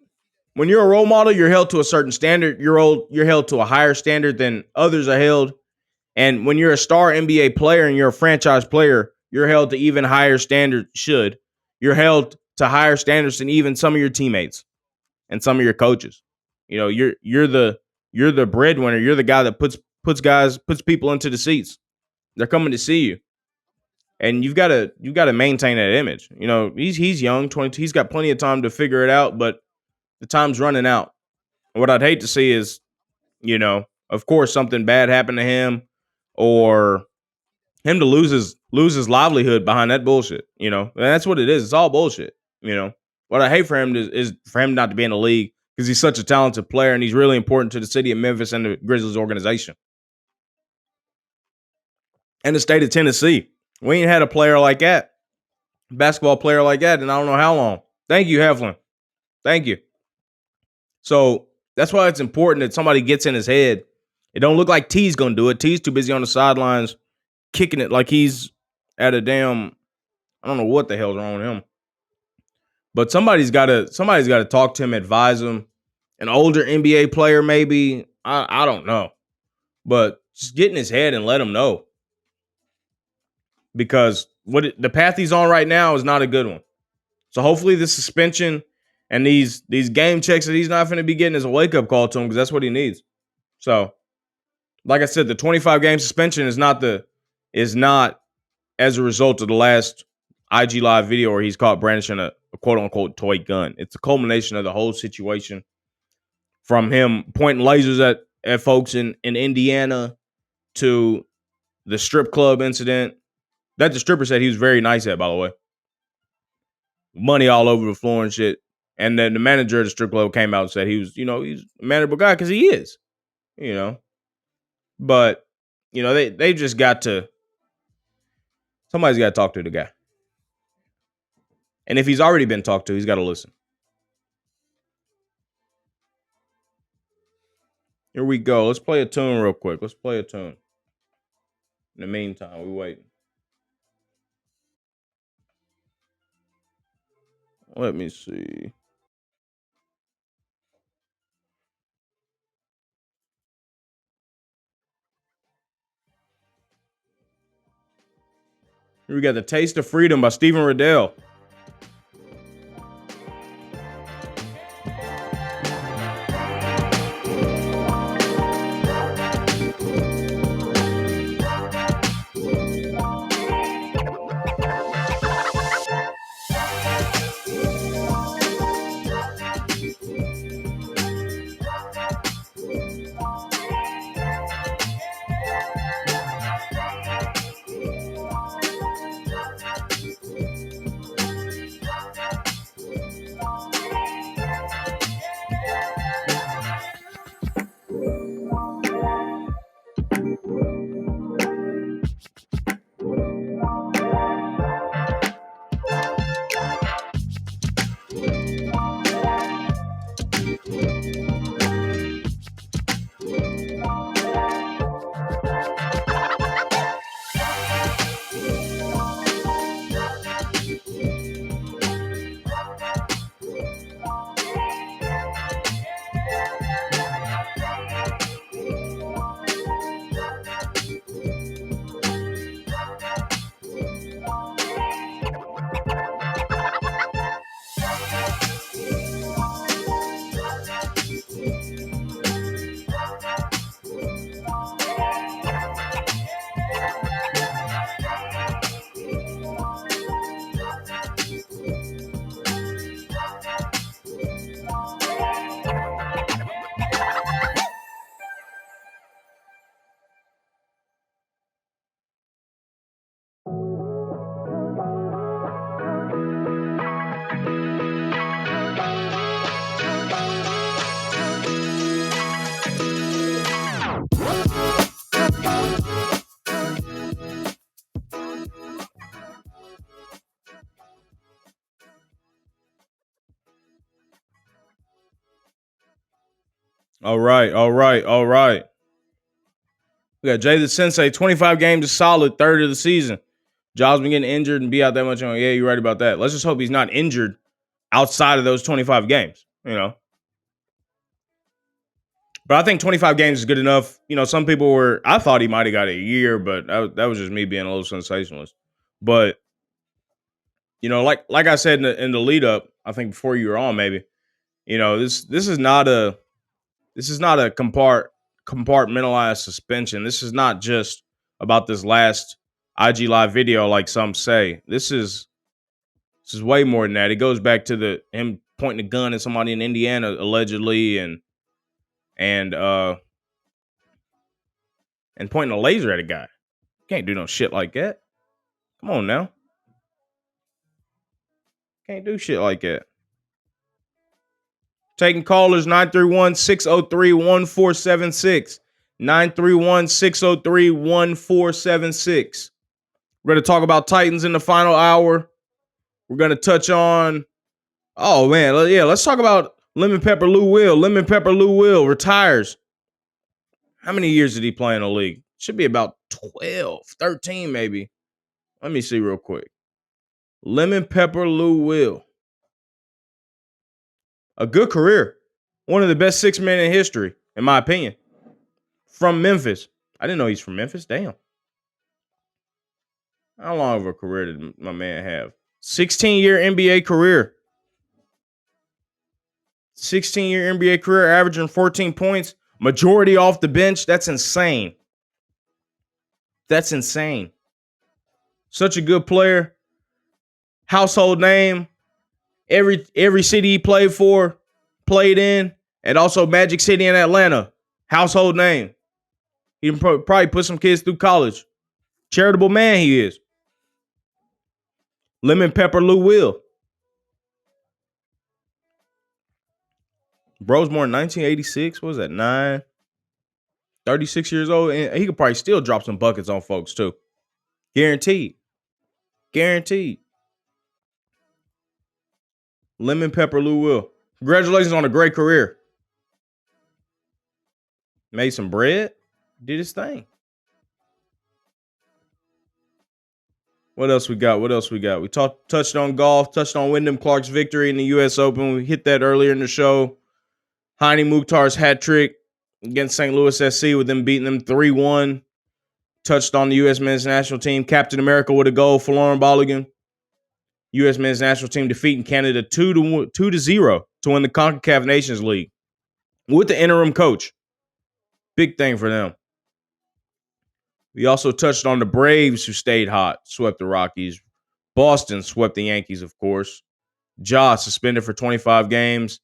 when you're a role model, you're held to a certain standard. You're held to a higher standard than others are held. And when you're a star NBA player and you're a franchise player, you're held to even higher standards. You're held to higher standards than even some of your teammates and some of your coaches. You're the breadwinner. You're the guy that puts people into the seats. They're coming to see you. And you've got to maintain that image. He's young, 22. He's got plenty of time to figure it out, but the time's running out. What I'd hate to see is, of course, something bad happened to him, or him to lose his livelihood behind that bullshit. And that's what it is. It's all bullshit. What I hate for him is for him not to be in the league, because he's such a talented player and he's really important to the city of Memphis and the Grizzlies organization and the state of Tennessee. We ain't had a player like that, basketball player like that, and I don't know how long. Thank you, Heflin. Thank you. So that's why it's important that somebody gets in his head. It don't look like T's going to do it. T's too busy on the sidelines kicking it like he's at a damn, I don't know what the hell's wrong with him. But somebody's got to talk to him, advise him. An older NBA player, maybe. I don't know. But just get in his head and let him know. Because the path he's on right now is not a good one. So hopefully the suspension and these game checks that he's not going to be getting is a wake-up call to him, because that's what he needs. So, like I said, the 25-game suspension is not as a result of the last IG Live video where he's caught brandishing a quote-unquote toy gun. It's a culmination of the whole situation, from him pointing lasers at folks in Indiana to the strip club incident that the stripper said he was very nice at, by the way. Money all over the floor and shit. And then the manager of the strip club came out and said he's a manageable guy, because he is, But, they just somebody's got to talk to the guy. And if he's already been talked to, he's got to listen. Here we go. Let's play a tune real quick. Let's play a tune. In the meantime, we waiting. Let me see. Here we got The Taste of Freedom by Stephen Riddell. All right. We got Jay the Sensei, 25 games is solid, third of the season. Job's been getting injured and be out that much. Yeah, you're right about that. Let's just hope he's not injured outside of those 25 games, But I think 25 games is good enough. Some people I thought he might have got a year, but that was just me being a little sensationalist. But, like I said in the lead up, I think before you were on, maybe, this is not a compartmentalized suspension. This is not just about this last IG Live video, like some say. This is way more than that. It goes back to him pointing a gun at somebody in Indiana allegedly, and pointing a laser at a guy. Can't do no shit like that. Come on now. Can't do shit like that. Taking callers 931-603-1476. 931-603-1476. We're going to talk about Titans in the final hour. We're going to touch on, let's talk about Lemon Pepper Lou Will. Lemon Pepper Lou Will retires. How many years did he play in the league? Should be about 12, 13 maybe. Let me see real quick. Lemon Pepper Lou Will. A good career. One of the best 6 men in history, in my opinion. From Memphis. I didn't know he's from Memphis. Damn. How long of a career did my man have? 16-year NBA career. 16-year NBA career, averaging 14 points. Majority off the bench. That's insane. That's insane. Such a good player. Household name. Every city he played for, played in, and also Magic City in Atlanta. Household name. He probably put some kids through college. Charitable man he is. Lemon Pepper Lou Will. Bro's born in 1986. What was that? 36 years old. And he could probably still drop some buckets on folks too. Guaranteed. Guaranteed. Lemon Pepper Lou Will. Congratulations on a great career. Made some bread. Did his thing. What else we got? We touched on golf, touched on Wyndham Clark's victory in the U.S. Open. We hit that earlier in the show. Hany Muhktar's hat trick against St. Louis SC with them beating them 3-1. Touched on the U.S. men's national team. Captain America with a goal for Lauren Bolligan. U.S. men's national team defeating Canada 2-0 to win the CONCACAF Nations League with the interim coach. Big thing for them. We also touched on the Braves, who stayed hot, swept the Rockies. Boston swept the Yankees, of course. Ja suspended for 25 games.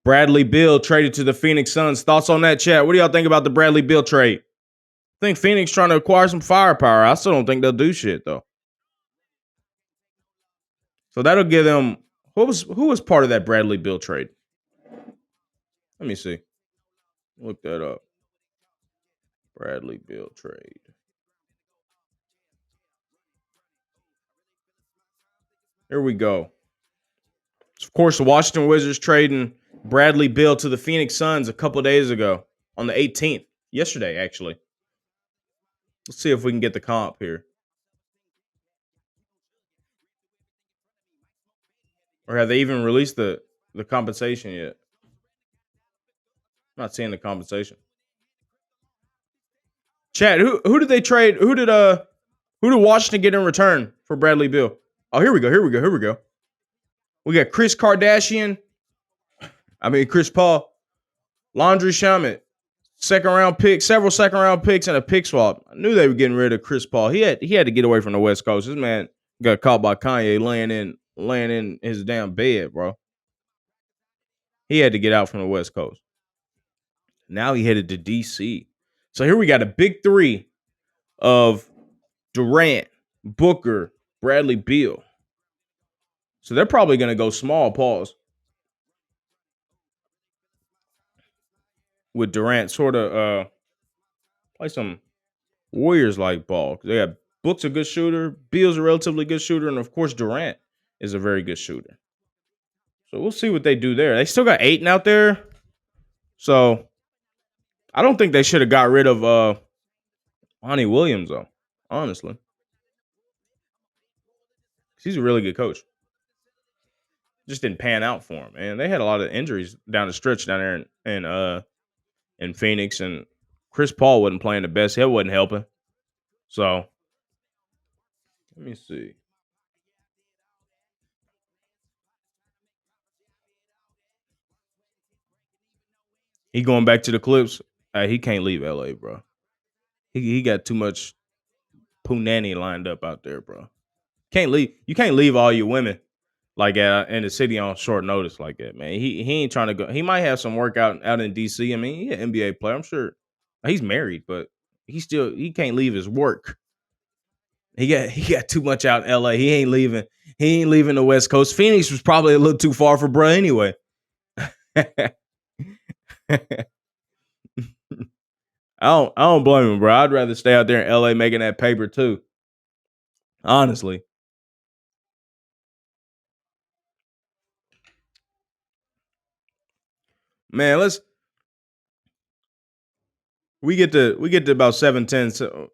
Bradley Beal traded to the Phoenix Suns. Thoughts on that, chat? What do y'all think about the Bradley Beal trade? I think Phoenix trying to acquire some firepower. I still don't think they'll do shit, though. So that'll give them... Who was part of that Bradley Beal trade? Let me see. Look that up. Bradley Beal trade. Here we go. Of course, the Washington Wizards trading Bradley Beal to the Phoenix Suns a couple days ago on the 18th. Yesterday, actually. Let's see if we can get the comp here. Or have they even released the compensation yet? I'm not seeing the compensation. Chad, who did they trade? Who did Washington get in return for Bradley Beal? Oh, here we go. We got Chris Paul, Landry Shamet, several second round picks, and a pick swap. I knew they were getting rid of Chris Paul. He had to get away from the West Coast. This man got caught by Kanye laying in his damn bed, bro. He had to get out from the West Coast. Now he headed to DC. So here we got a big three of Durant, Booker, Bradley Beal. So they're probably going to go small, pause. With Durant, sort of play some Warriors-like ball. They have Book's a good shooter, Beal's a relatively good shooter, and of course Durant is a very good shooter. So we'll see what they do there. They still got Ayton out there. So I don't think they should have got rid of Monty Williams, though, honestly. He's a really good coach. Just didn't pan out for him, man. They had a lot of injuries down the stretch down there in Phoenix, and Chris Paul wasn't playing the best. He wasn't helping. So let me see. He going back to the Clips. He can't leave LA, bro. He got too much punani lined up out there, bro. Can't leave. You can't leave all your women like in the city on short notice like that, man. He ain't trying to go. He might have some work out in DC. I mean, he's an NBA player. I'm sure he's married, but he can't leave his work. He got too much out in LA. He ain't leaving the West Coast. Phoenix was probably a little too far for bro anyway. I don't blame him, bro. I'd rather stay out there in LA making that paper too. Honestly. Man, we get to about 7:10,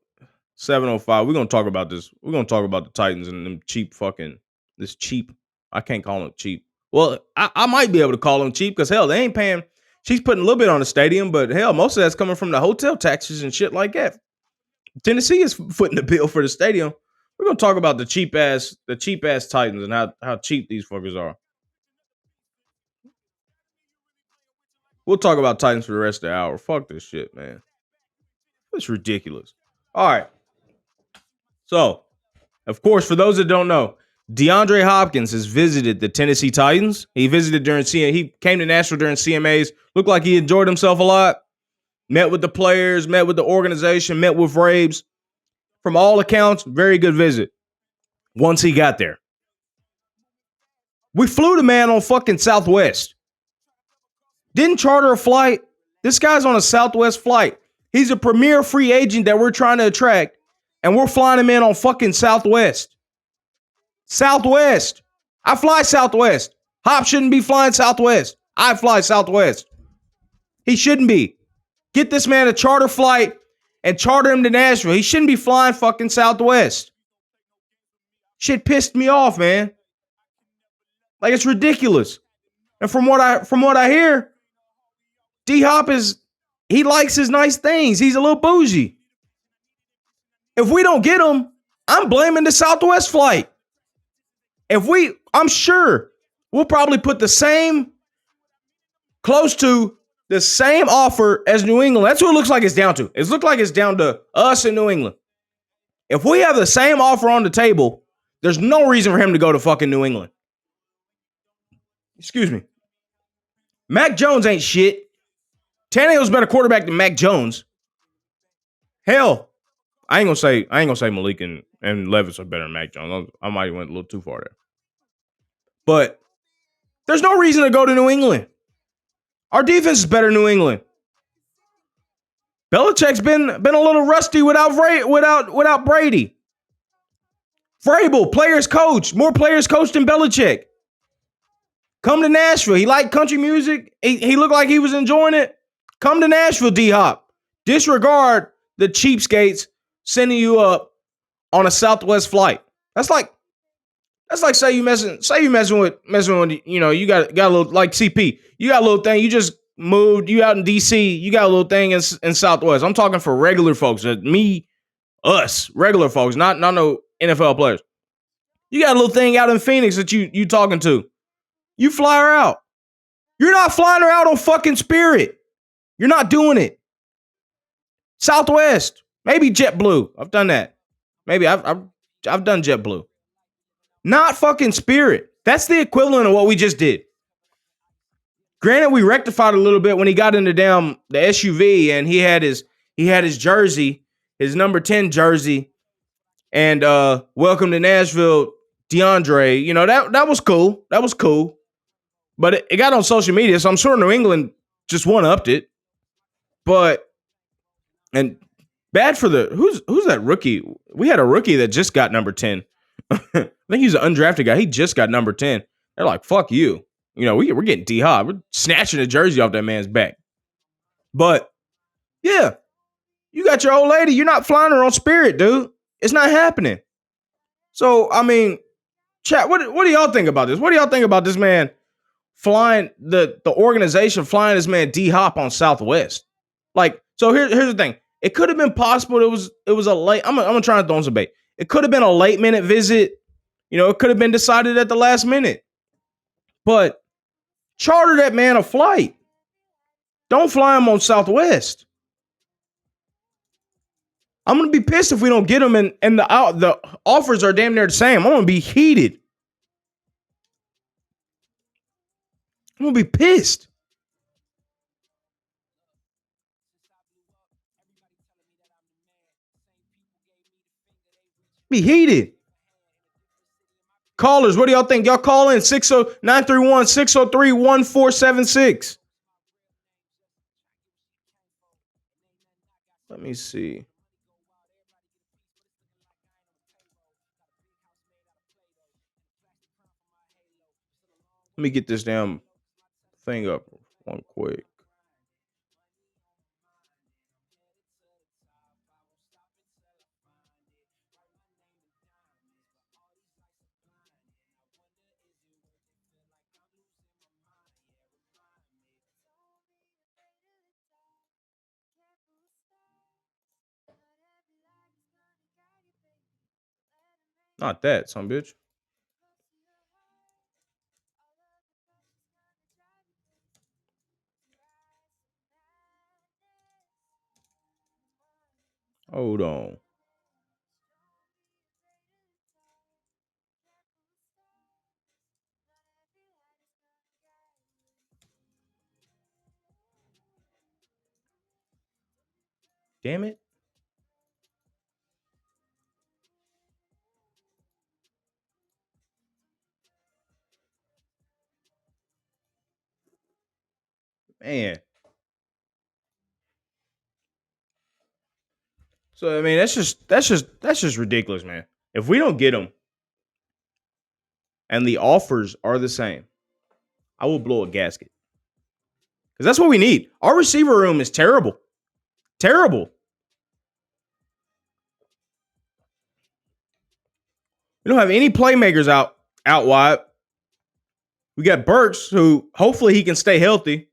7:05. We're gonna talk about this. We're gonna talk about the Titans and them cheap. I can't call them cheap. Well, I might be able to call them cheap because hell, they ain't paying. She's putting a little bit on the stadium, but hell, most of that's coming from the hotel taxes and shit like that. Tennessee is footing the bill for the stadium. We're gonna talk about the cheap ass Titans and how cheap these fuckers are. We'll talk about Titans for the rest of the hour. Fuck this shit, man. It's ridiculous. All right. So, of course, for those that don't know, DeAndre Hopkins has visited the Tennessee Titans. He visited during he came to Nashville during CMAs. Looked like he enjoyed himself a lot. Met with the players, met with the organization, met with Rabes. From all accounts, very good visit. Once he got there, we flew the man on fucking Southwest. Didn't charter a flight. This guy's on a Southwest flight. He's a premier free agent that we're trying to attract, and we're flying him in on fucking Southwest. Southwest. I fly Southwest. Hop shouldn't be flying Southwest. I fly Southwest. He shouldn't be. Get this man a charter flight and charter him to Nashville. He shouldn't be flying fucking Southwest. Shit pissed me off, man. Like, it's ridiculous. And from what I hear, D-Hop he likes his nice things. He's a little bougie. If we don't get him, I'm blaming the Southwest flight. I'm sure we'll probably put close to the same offer as New England. That's what it looks like it's down to. It looks like it's down to us in New England. If we have the same offer on the table, there's no reason for him to go to fucking New England. Excuse me. Mac Jones ain't shit. Tannehill's better quarterback than Mac Jones. Hell, I ain't gonna say Malik and Levis are better than Mac Jones. I might have went a little too far there. But there's no reason to go to New England. Our defense is better than New England. Belichick's been a little rusty without Brady. Vrabel, players coach. More players coached than Belichick. Come to Nashville. He liked country music. He looked like he was enjoying it. Come to Nashville, D-Hop. Disregard the cheapskates sending you up on a Southwest flight. That's like say you messing with you got a little like CP. You got a little thing. You just moved. You out in DC. You got a little thing in Southwest. I'm talking for regular folks. Us, regular folks, not no NFL players. You got a little thing out in Phoenix that you talking to. You fly her out. You're not flying her out on fucking Spirit. You're not doing it. Southwest, maybe JetBlue. I've done that. Maybe I've done JetBlue. Not fucking Spirit. That's the equivalent of what we just did. Granted, we rectified a little bit when he got into the SUV and he had his jersey, his number 10 jersey, and welcome to Nashville, DeAndre. You know, that was cool. That was cool. But it got on social media, so I'm sure New England just one-upped it. But and bad for who's that rookie? We had a rookie that just got number 10. I think he's an undrafted guy. He just got number 10. They're like, fuck you. You know, we're getting D-Hop. We're snatching a jersey off that man's back. But, yeah, you got your old lady. You're not flying her on Spirit, dude. It's not happening. So, I mean, chat, what do y'all think about this? What do y'all think about this man flying, the organization flying this man D-Hop on Southwest? Like, so here's the thing. It could have been possible it was a late, I'm gonna try to throw some bait. It could have been a late minute visit. You know, it could have been decided at the last minute. But charter that man a flight. Don't fly him on Southwest. I'm going to be pissed if we don't get him and the offers are damn near the same. I'm going to be heated. I'm going to be pissed. Be heated. Callers, what do y'all think? Y'all call in 931-603-1476. Let me see. Let me get this damn thing up one quick. Not that, son bitch. Hold on. Damn it. Man. So I mean, that's just ridiculous, man. If we don't get him and the offers are the same, I will blow a gasket. Because that's what we need. Our receiver room is terrible. Terrible. We don't have any playmakers out wide. We got Burks, who hopefully he can stay healthy.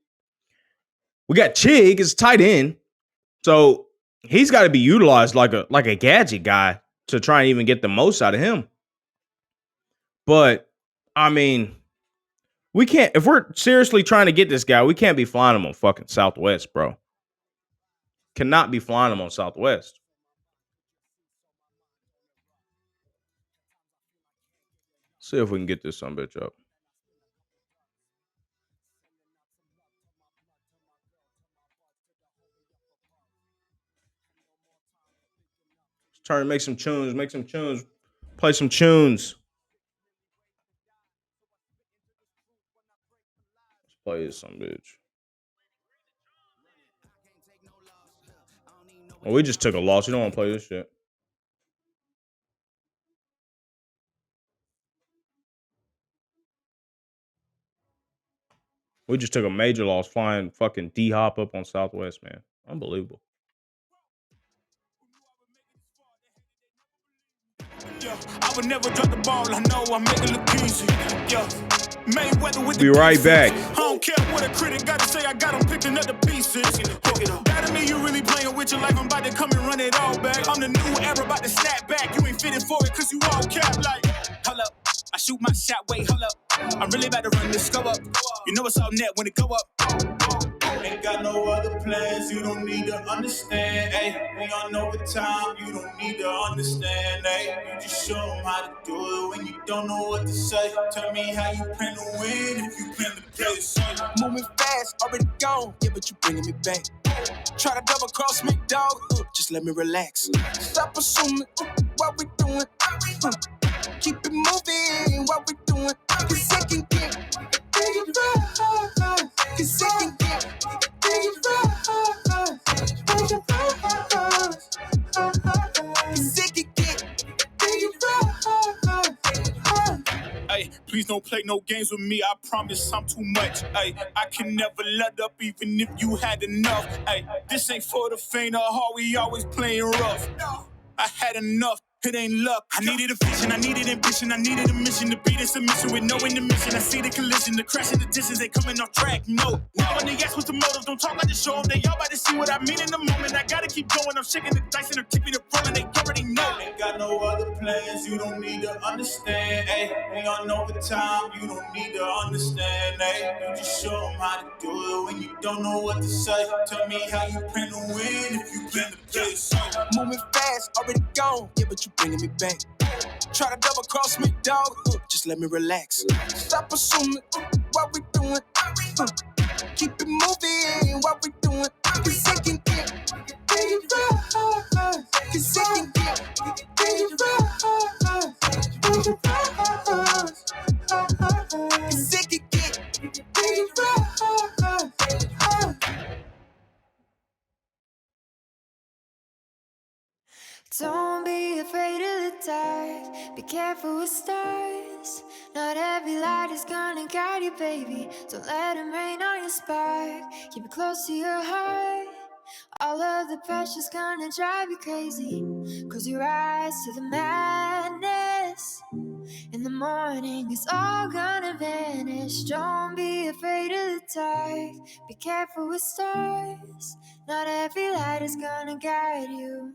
We got Chig as tight end. So he's got to be utilized like a gadget guy to try and even get the most out of him. But I mean, we can't, if we're seriously trying to get this guy, we can't be flying him on fucking Southwest, bro. Cannot be flying him on Southwest. See if we can get this son bitch up. It's trying to make some tunes, play some tunes. Let's play this son bitch. Well, we just took a loss. You don't want to play this shit. We just took a major loss flying fucking D-Hop up on Southwest, man. Unbelievable. Yeah, I would never drop the ball. I know I make it look easy. Yeah, Mayweather with Be right back. I don't care what a critic got to say. I got them picking up the pieces. That to me, you really playing with your life. I'm about to come and run it all back. I'm the new era, about to snap back. You ain't fitting for it, cause you all cap like. Hold up, I shoot my shot. Wait, hold up. I'm really about to run this go up. You know it's all net when it go up. Ain't got no other plans, you don't need to understand, ayy. We on overtime, you don't need to understand, ayy. You just show them how to do it when you don't know what to say. Tell me how you plan to win if you plan to play the same. Moving fast, already gone, yeah, but you bringing me back. Try to double cross me, dog, just let me relax. Stop assuming what we doing. Keep it moving, what we doing. Cause second get bigger, cause second get Hey, please don't play no games with me. I promise I'm too much. Hey, I can never let up even if you had enough. Hey, this ain't for the faint of heart. We always playing rough. I had enough. It ain't luck. I needed a vision, I needed ambition, I needed a mission to beat a submission with no intermission. I see the collision, the crash and the distance, they coming off track. No. Now when they ask what's the motive, don't talk, I just show them. They all about to see what I mean in the moment. I gotta keep going, I'm shaking the dice and I'm keeping it rolling. They already know. Ain't got no other plans, you don't need to understand. Ay, we on overtime, you don't need to understand. Ay, you just show them how to do it when you don't know what to say. Tell me how you plan to win if you plan to play. Moving fast, already gone, yeah, but you bringing me back. Try to double cross me, dog. Just let me relax. Stop assuming what we doing. Keep it moving, what we doing. Cause second get bigger. Cause second get bigger. Cause second get bigger. Don't be afraid of the dark. Be careful with stars. Not every light is gonna guide you, baby. Don't let them rain on your spark. Keep it close to your heart. All of the pressure's gonna drive you crazy. Close your eyes to the madness. In the morning, it's all gonna vanish. Don't be afraid of the dark. Be careful with stars. Not every light is gonna guide you.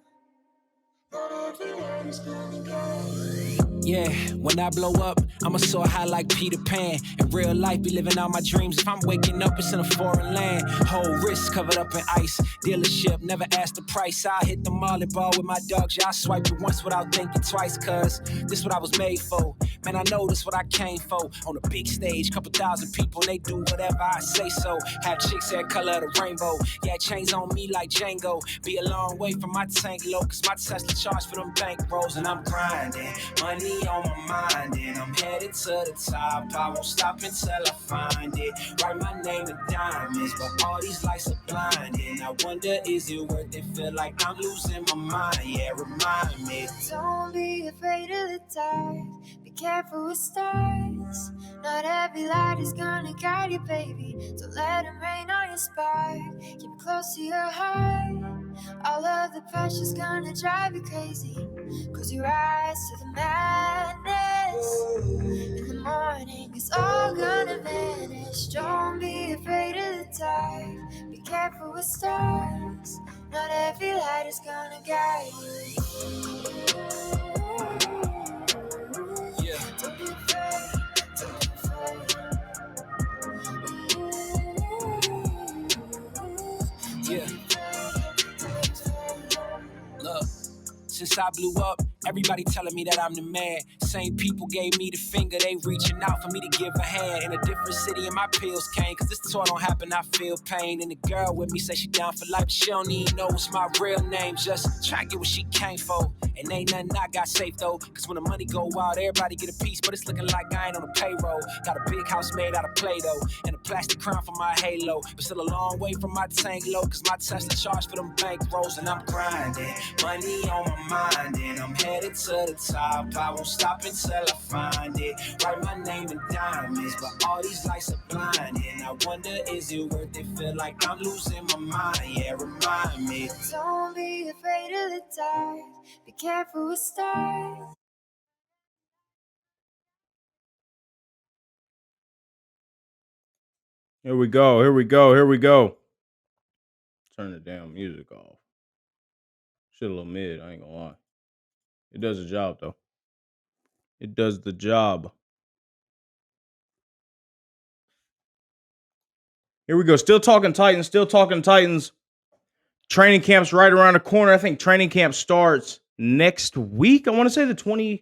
Yeah, when I blow up, I'ma soar high like Peter Pan. In real life, be living out my dreams. If I'm waking up, it's in a foreign land. Whole wrist covered up in ice. Dealership, never asked the price. I hit the molly ball with my dogs. Y'all swipe it once without thinking twice, cuz this what I was made for. Man, I know this what I came for. On a big stage, couple thousand people, and they do whatever I say so. Have chicks hair color of the rainbow. Yeah, chains on me like Django. Be a long way from my tank low, cause my Tesla charge for them bank rolls. And I'm grinding, money on my mind, and I'm headed to the top. I won't stop until I find it. Write my name in diamonds, but all these lights are blinding. I wonder, is it worth it? Feel like I'm losing my mind. Yeah, remind me. Don't be afraid of the dark. Be careful with stars. Not every light is gonna guide you, baby. Don't let them rain on your spark. Keep it close to your heart. All of the pressure's gonna drive you crazy. Cause you rise to the madness. In the morning, it's all gonna vanish. Don't be afraid of the dark. Be careful with stars. Not every light is gonna guide you. Yeah. Don't be afraid, don't be afraid. Yeah. Look, since I blew up, everybody telling me that I'm the man. Same people gave me the finger, they reaching out for me to give a hand. In a different city and my pills came, cause this tour don't happen, I feel pain. And the girl with me say she down for life, but she don't even know what's my real name. Just try to get what she came for. And ain't nothing I got safe though, cause when the money go out, everybody get a piece, but it's looking like I ain't on the payroll. Got a big house made out of Play-Doh, and a plastic crown for my halo. But still a long way from my tank low, cause my Tesla charge for them bank rolls. And I'm grinding, money on my mind, and I'm headed to the top. I won't stop until I find it. Write my name in diamonds, but all these lights are blinding. I wonder, is it worth it? Feel like I'm losing my mind. Yeah, remind me. Don't be afraid of the dark. Be careful with stars. Here we go. Here we go. Here we go. Turn the damn music off. Shit a little mid, I ain't gonna lie. It does the job though. It does the job. Here we go. Still talking Titans. Still talking Titans. Training camp's right around the corner. I think training camp starts next week. I want to say the 20. I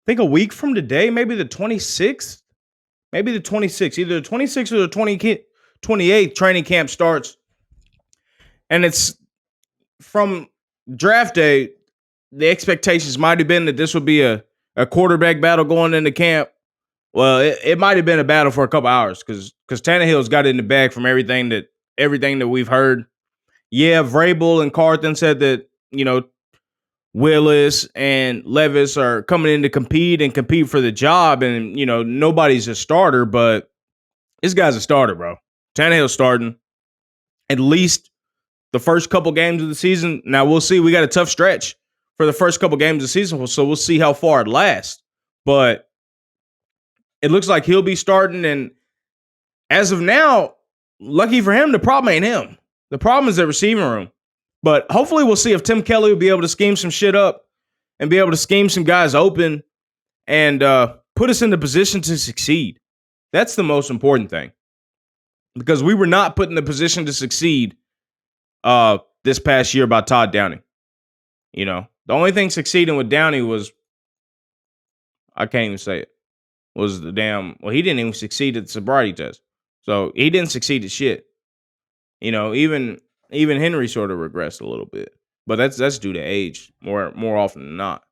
think a week from today, maybe the 26th. Maybe the 26th. Either the 26th or the 28th training camp starts. And it's from draft day. The expectations might have been that this would be a quarterback battle going into camp. Well, it might have been a battle for a couple hours because Tannehill's got it in the bag from everything that we've heard. Yeah, Vrabel and Carthen said that, Willis and Levis are coming in to compete for the job, and nobody's a starter, but this guy's a starter, bro. Tannehill's starting at least the first couple games of the season. Now we'll see. We got a tough stretch for the first couple games of the season, so we'll see how far it lasts. But it looks like he'll be starting, and as of now, lucky for him, the problem ain't him. The problem is the receiving room. But hopefully we'll see if Tim Kelly will be able to scheme some shit up and be able to scheme some guys open and put us in the position to succeed. That's the most important thing. Because we were not put in the position to succeed this past year by Todd Downing. The only thing succeeding with Downing was, I can't even say it, was he didn't even succeed at the sobriety test. So he didn't succeed at shit. Even Henry sort of regressed a little bit, but that's due to age more often than not.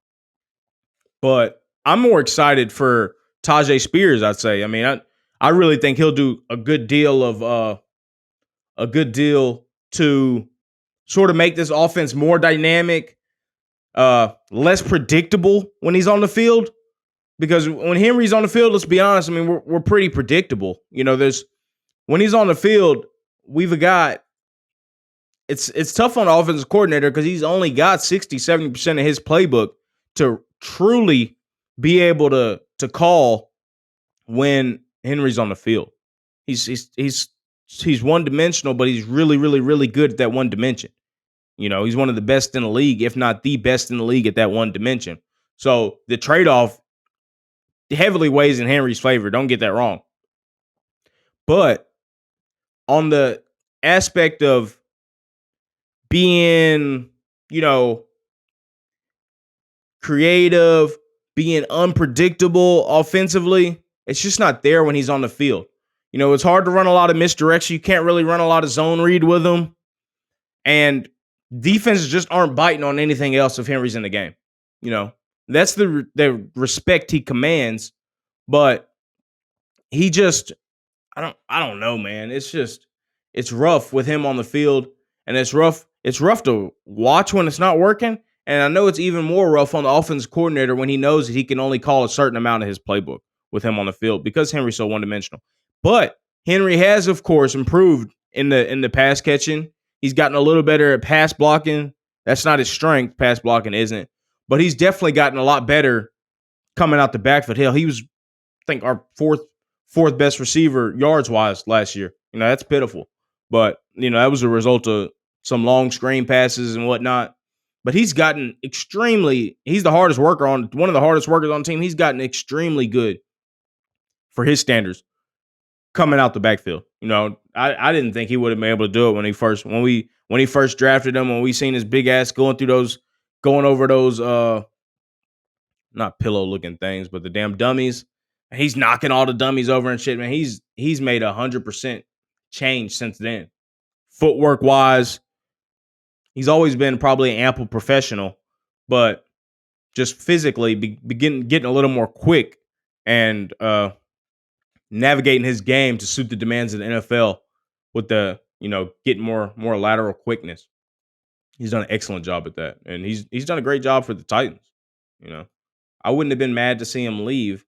But I'm more excited for Tajay Spears. I'd say. I mean, I really think he'll do a good deal to sort of make this offense more dynamic, less predictable when he's on the field. Because when Henry's on the field, let's be honest. I mean, we're pretty predictable. When he's on the field, we've got. It's tough on the offensive coordinator because he's only got 60-70% of his playbook to truly be able to call when Henry's on the field. He's one dimensional, but he's really, really, really good at that one dimension. He's one of the best in the league, if not the best in the league at that one dimension. So the trade-off heavily weighs in Henry's favor. Don't get that wrong. But on the aspect of being, creative, being unpredictable offensively, it's just not there when he's on the field. It's hard to run a lot of misdirection. You can't really run a lot of zone read with him. And defenses just aren't biting on anything else if Henry's in the game. That's the respect he commands. But he just, I don't know, man. It's rough with him on the field, and it's rough to watch when it's not working. And I know it's even more rough on the offensive coordinator when he knows that he can only call a certain amount of his playbook with him on the field because Henry's so one-dimensional. But Henry has, of course, improved in the pass catching. He's gotten a little better at pass blocking. That's not his strength. Pass blocking isn't. But he's definitely gotten a lot better coming out the backfield. Hell, he was, I think, our fourth best receiver yards-wise last year. That's pitiful. But, that was a result of some long screen passes and whatnot. But he's gotten he's the hardest worker one of the hardest workers on the team. He's gotten extremely good for his standards coming out the backfield. I didn't think he would have been able to do it when he first drafted him, when we seen his big ass going over those not pillow looking things, but the damn dummies. He's knocking all the dummies over and shit, man. He's made 100% change since then. Footwork wise, he's always been probably an ample professional, but just physically getting a little more quick and navigating his game to suit the demands of the NFL with the, getting more lateral quickness. He's done an excellent job at that. And he's done a great job for the Titans. I wouldn't have been mad to see him leave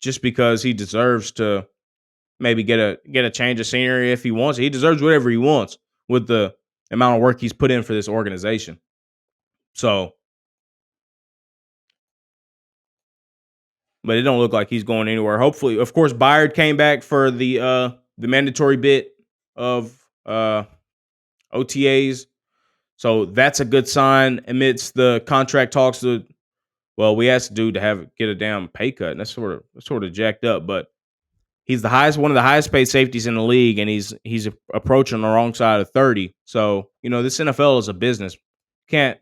just because he deserves to maybe get a change of scenery if he wants. He deserves whatever he wants with the amount of work he's put in for this organization. So, but it don't look like he's going anywhere. Hopefully, of course, Byard came back for the mandatory bit of OTAs. So that's a good sign amidst the contract talks. We asked the dude to get a damn pay cut, and that's sort of jacked up. But he's one of the highest paid safeties in the league, and he's approaching the wrong side of 30. So this NFL is a business. You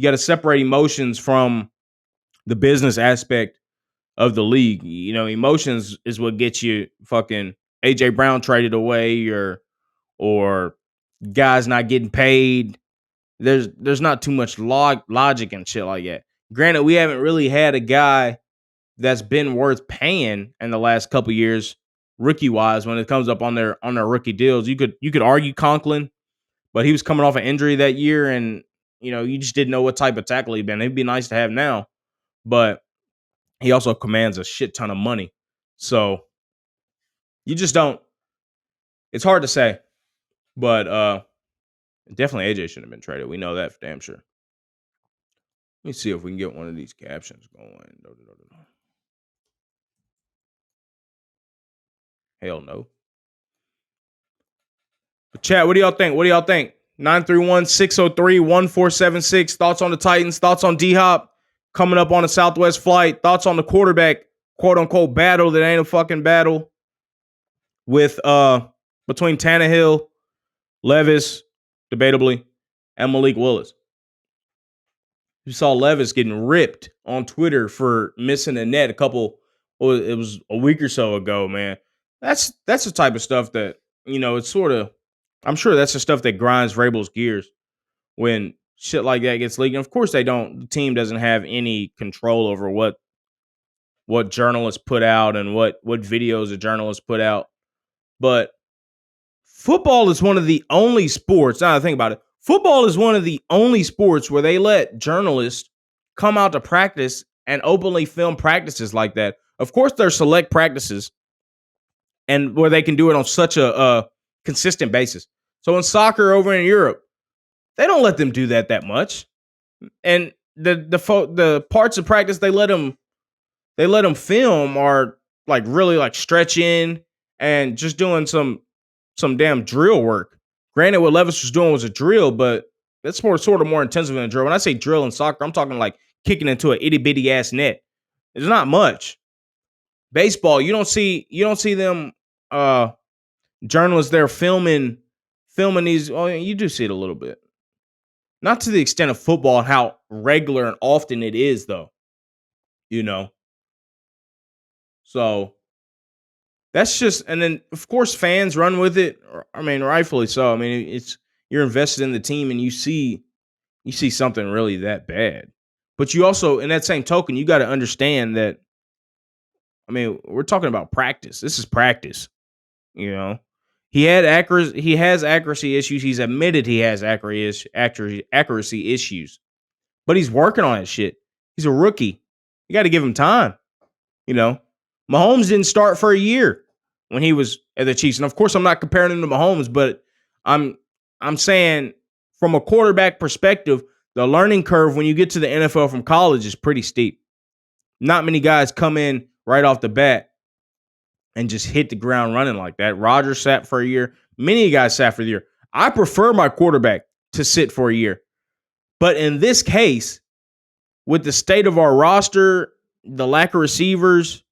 got to separate emotions from the business aspect of the league. Emotions is what gets you fucking AJ Brown traded away, or guys not getting paid. There's not too much logic and shit like that. Granted, we haven't really had a guy that's been worth paying in the last couple years, rookie wise, when it comes up on their rookie deals. You could argue Conklin, but he was coming off an injury that year, and you just didn't know what type of tackle he'd been. It'd be nice to have now, but he also commands a shit ton of money. So you just don't. It's hard to say, but definitely AJ shouldn't have been traded. We know that for damn sure. Let me see if we can get one of these captions going. Hell no. But chat, what do y'all think? 931-603-1476. Thoughts on the Titans? Thoughts on D-Hop coming up on a Southwest flight? Thoughts on the quarterback, quote unquote, battle that ain't a fucking battle with between Tannehill, Levis, debatably, and Malik Willis. You saw Levis getting ripped on Twitter for missing a net it was a week or so ago, man. That's the type of stuff that, it's sort of, I'm sure that's the stuff that grinds Vrabel's gears when shit like that gets leaked. And of course the team doesn't have any control over what journalists put out and what videos the journalists put out. But football is one of the only sports, now that I think about it, football is one of the only sports where they let journalists come out to practice and openly film practices like that. Of course, there's select practices and where they can do it on such a consistent basis. So in soccer over in Europe, they don't let them do that much. And the parts of practice they let them film are like really like stretching and just doing some damn drill work. Granted, what Levis was doing was a drill, but that's sort of more intensive than a drill. When I say drill in soccer, I'm talking like kicking into an itty bitty ass net. It's not much. Baseball, you don't see them journalists there filming these. Oh, you do see it a little bit. Not to the extent of football and how regular and often it is, though. So that's just, and then of course fans run with it. I mean, rightfully so. I mean, it's you're invested in the team and you see something really that bad. But you also, in that same token, you got to understand that. I mean, we're talking about practice. This is practice. He has accuracy issues. He's admitted he has accuracy issues, but he's working on that shit. He's a rookie. You got to give him time. Mahomes didn't start for a year when he was at the Chiefs, and of course, I'm not comparing him to Mahomes, but I'm saying from a quarterback perspective, the learning curve when you get to the NFL from college is pretty steep. Not many guys come in right off the bat and just hit the ground running like that. Rodgers sat for a year. Many guys sat for the year. I prefer my quarterback to sit for a year. But in this case, with the state of our roster, the lack of receivers,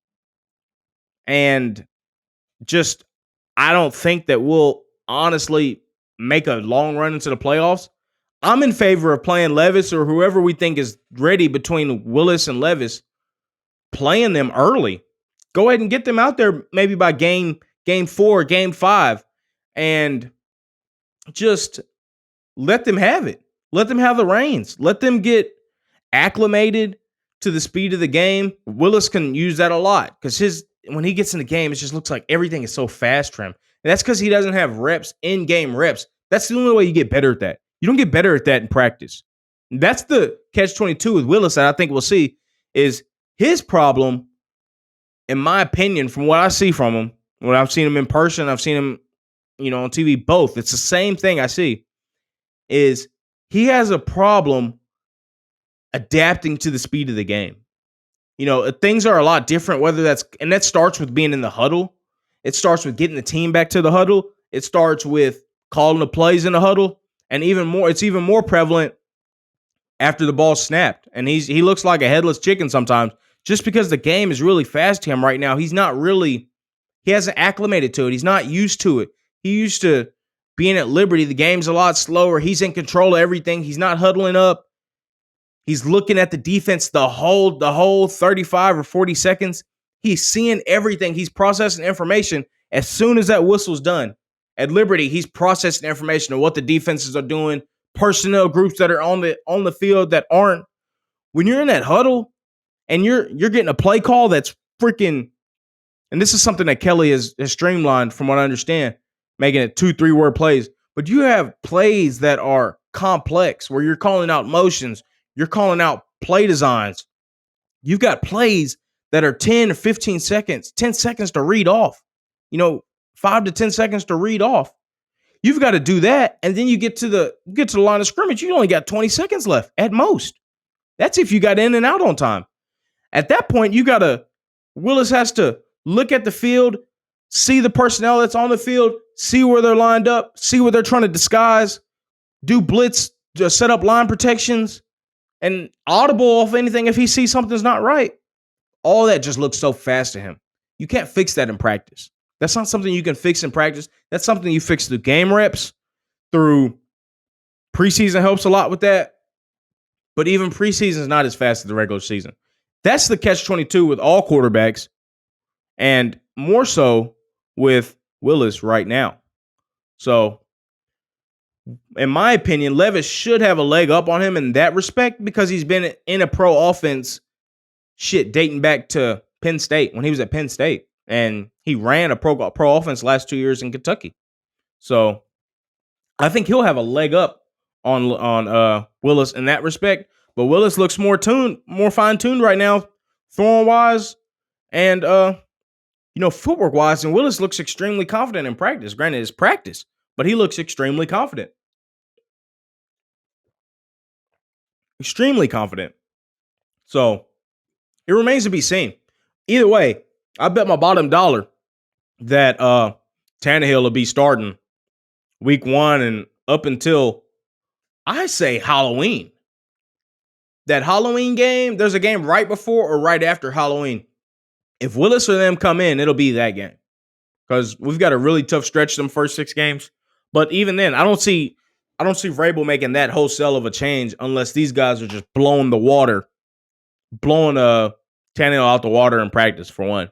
and just I don't think that we'll honestly make a long run into the playoffs. I'm in favor of playing Levis or whoever we think is ready between Willis and Levis, playing them early. Go ahead and get them out there maybe by game 4, game 5, and just let them have it. Let them have the reins. Let them get acclimated to the speed of the game. Willis can use that a lot because when he gets in the game, it just looks like everything is so fast for him. And that's because he doesn't have reps, in-game reps. That's the only way you get better at that. You don't get better at that in practice. And that's the catch-22 with Willis that I think we'll see is his problem, in my opinion, from what I see from him, when I've seen him in person, I've seen him, on TV, both. It's the same thing I see, is he has a problem adapting to the speed of the game. Things are a lot different, and that starts with being in the huddle. It starts with getting the team back to the huddle. It starts with calling the plays in the huddle. And it's even more prevalent after the ball snapped. And he looks like a headless chicken sometimes just because the game is really fast to him right now. He hasn't acclimated to it. He's not used to it. He used to being at Liberty. The game's a lot slower. He's in control of everything. He's not huddling up. He's looking at the defense the whole 35 or 40 seconds. He's seeing everything. He's processing information as soon as that whistle's done. At Liberty, he's processing information of what the defenses are doing, personnel groups that are on the field that aren't. When you're in that huddle and you're getting a play call that's freaking, and this is something that Kelly has streamlined from what I understand, making it 2-3 word plays. But you have plays that are complex where you're calling out motions. You're calling out play designs. You've got plays that are 10 or 15 seconds, 10 seconds to read off, 5 to 10 seconds to read off. You've got to do that. And then you get to the line of scrimmage. You only got 20 seconds left at most. That's if you got in and out on time. At that point, Willis has to look at the field, see the personnel that's on the field, see where they're lined up, see what they're trying to disguise, do blitz, just set up line protections, and audible off anything if he sees something's not right. All that just looks so fast to him. You can't fix that in practice. That's not something you can fix in practice. That's something you fix through game reps, through preseason helps a lot with that. But even preseason is not as fast as the regular season. That's the catch-22 with all quarterbacks, and more so with Willis right now. So, in my opinion, Levis should have a leg up on him in that respect because he's been in a pro offense dating back to Penn State when he was at Penn State. And he ran a pro offense last 2 years in Kentucky. So I think he'll have a leg up on Willis in that respect. But Willis looks more fine-tuned right now, throwing-wise and, footwork wise, and Willis looks extremely confident in practice. Granted, it's practice, but he looks extremely confident. Extremely confident. So it remains to be seen. Either way, I bet my bottom dollar that Tannehill will be starting week 1 and up until, I say, Halloween. that Halloween game, there's a game right before or right after Halloween. If Willis or them come in, it'll be that game. Because we've got a really tough stretch them first 6 games. But even then, I don't see Vrabel making that wholesale of a change unless these guys are just blowing Tannehill out the water in practice, for one.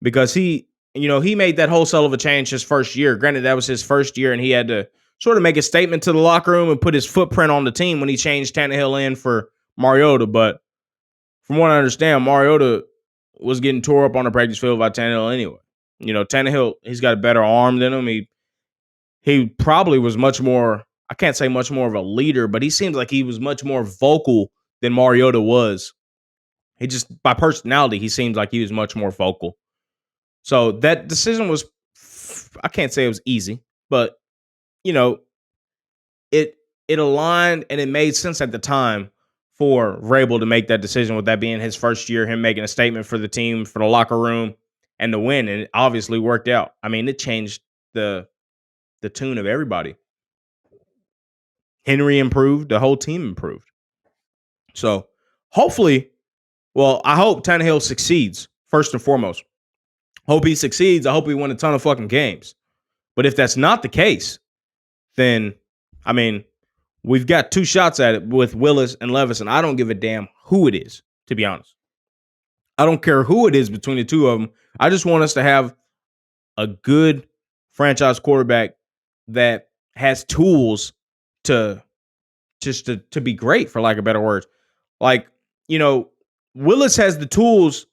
Because he made that wholesale of a change his first year. Granted, that was his first year, and he had to sort of make a statement to the locker room and put his footprint on the team when he changed Tannehill in for Mariota. But from what I understand, Mariota was getting tore up on the practice field by Tannehill anyway. Tannehill, he's got a better arm than him. He probably was much more, I can't say much more of a leader, but he seems like he was much more vocal than Mariota was. He just, by personality, he seems like he was much more vocal. So that decision was, I can't say it was easy, but, it aligned and it made sense at the time for Vrabel to make that decision, with that being his first year, him making a statement for the team, for the locker room, and the win. And it obviously worked out. I mean, it changed the tune of everybody. Henry improved. The whole team improved. So hopefully, I hope Tannehill succeeds first and foremost. Hope he succeeds. I hope he win a ton of fucking games. But if that's not the case, then, I mean, we've got 2 shots at it with Willis and Levis, and I don't give a damn who it is, to be honest. I don't care who it is between the two of them. I just want us to have a good franchise quarterback that has tools to be great, for lack of better words. Like, Willis has the tools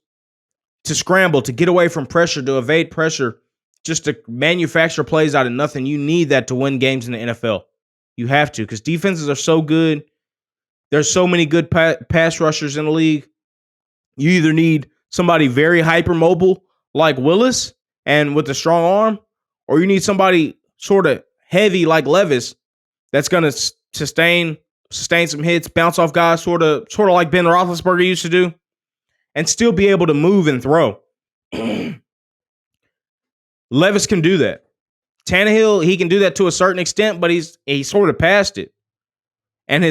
to scramble, to get away from pressure, to evade pressure, just to manufacture plays out of nothing. You need that to win games in the NFL. You have to, because defenses are so good. There's so many good pass rushers in the league. You either need somebody very hypermobile like Willis and with a strong arm, or you need somebody sort of heavy like Levis that's going to sustain some hits, bounce off guys, sort of like Ben Roethlisberger used to do, and still be able to move and throw. Levis can do that. Tannehill, he can do that to a certain extent, but he's sort of past it. And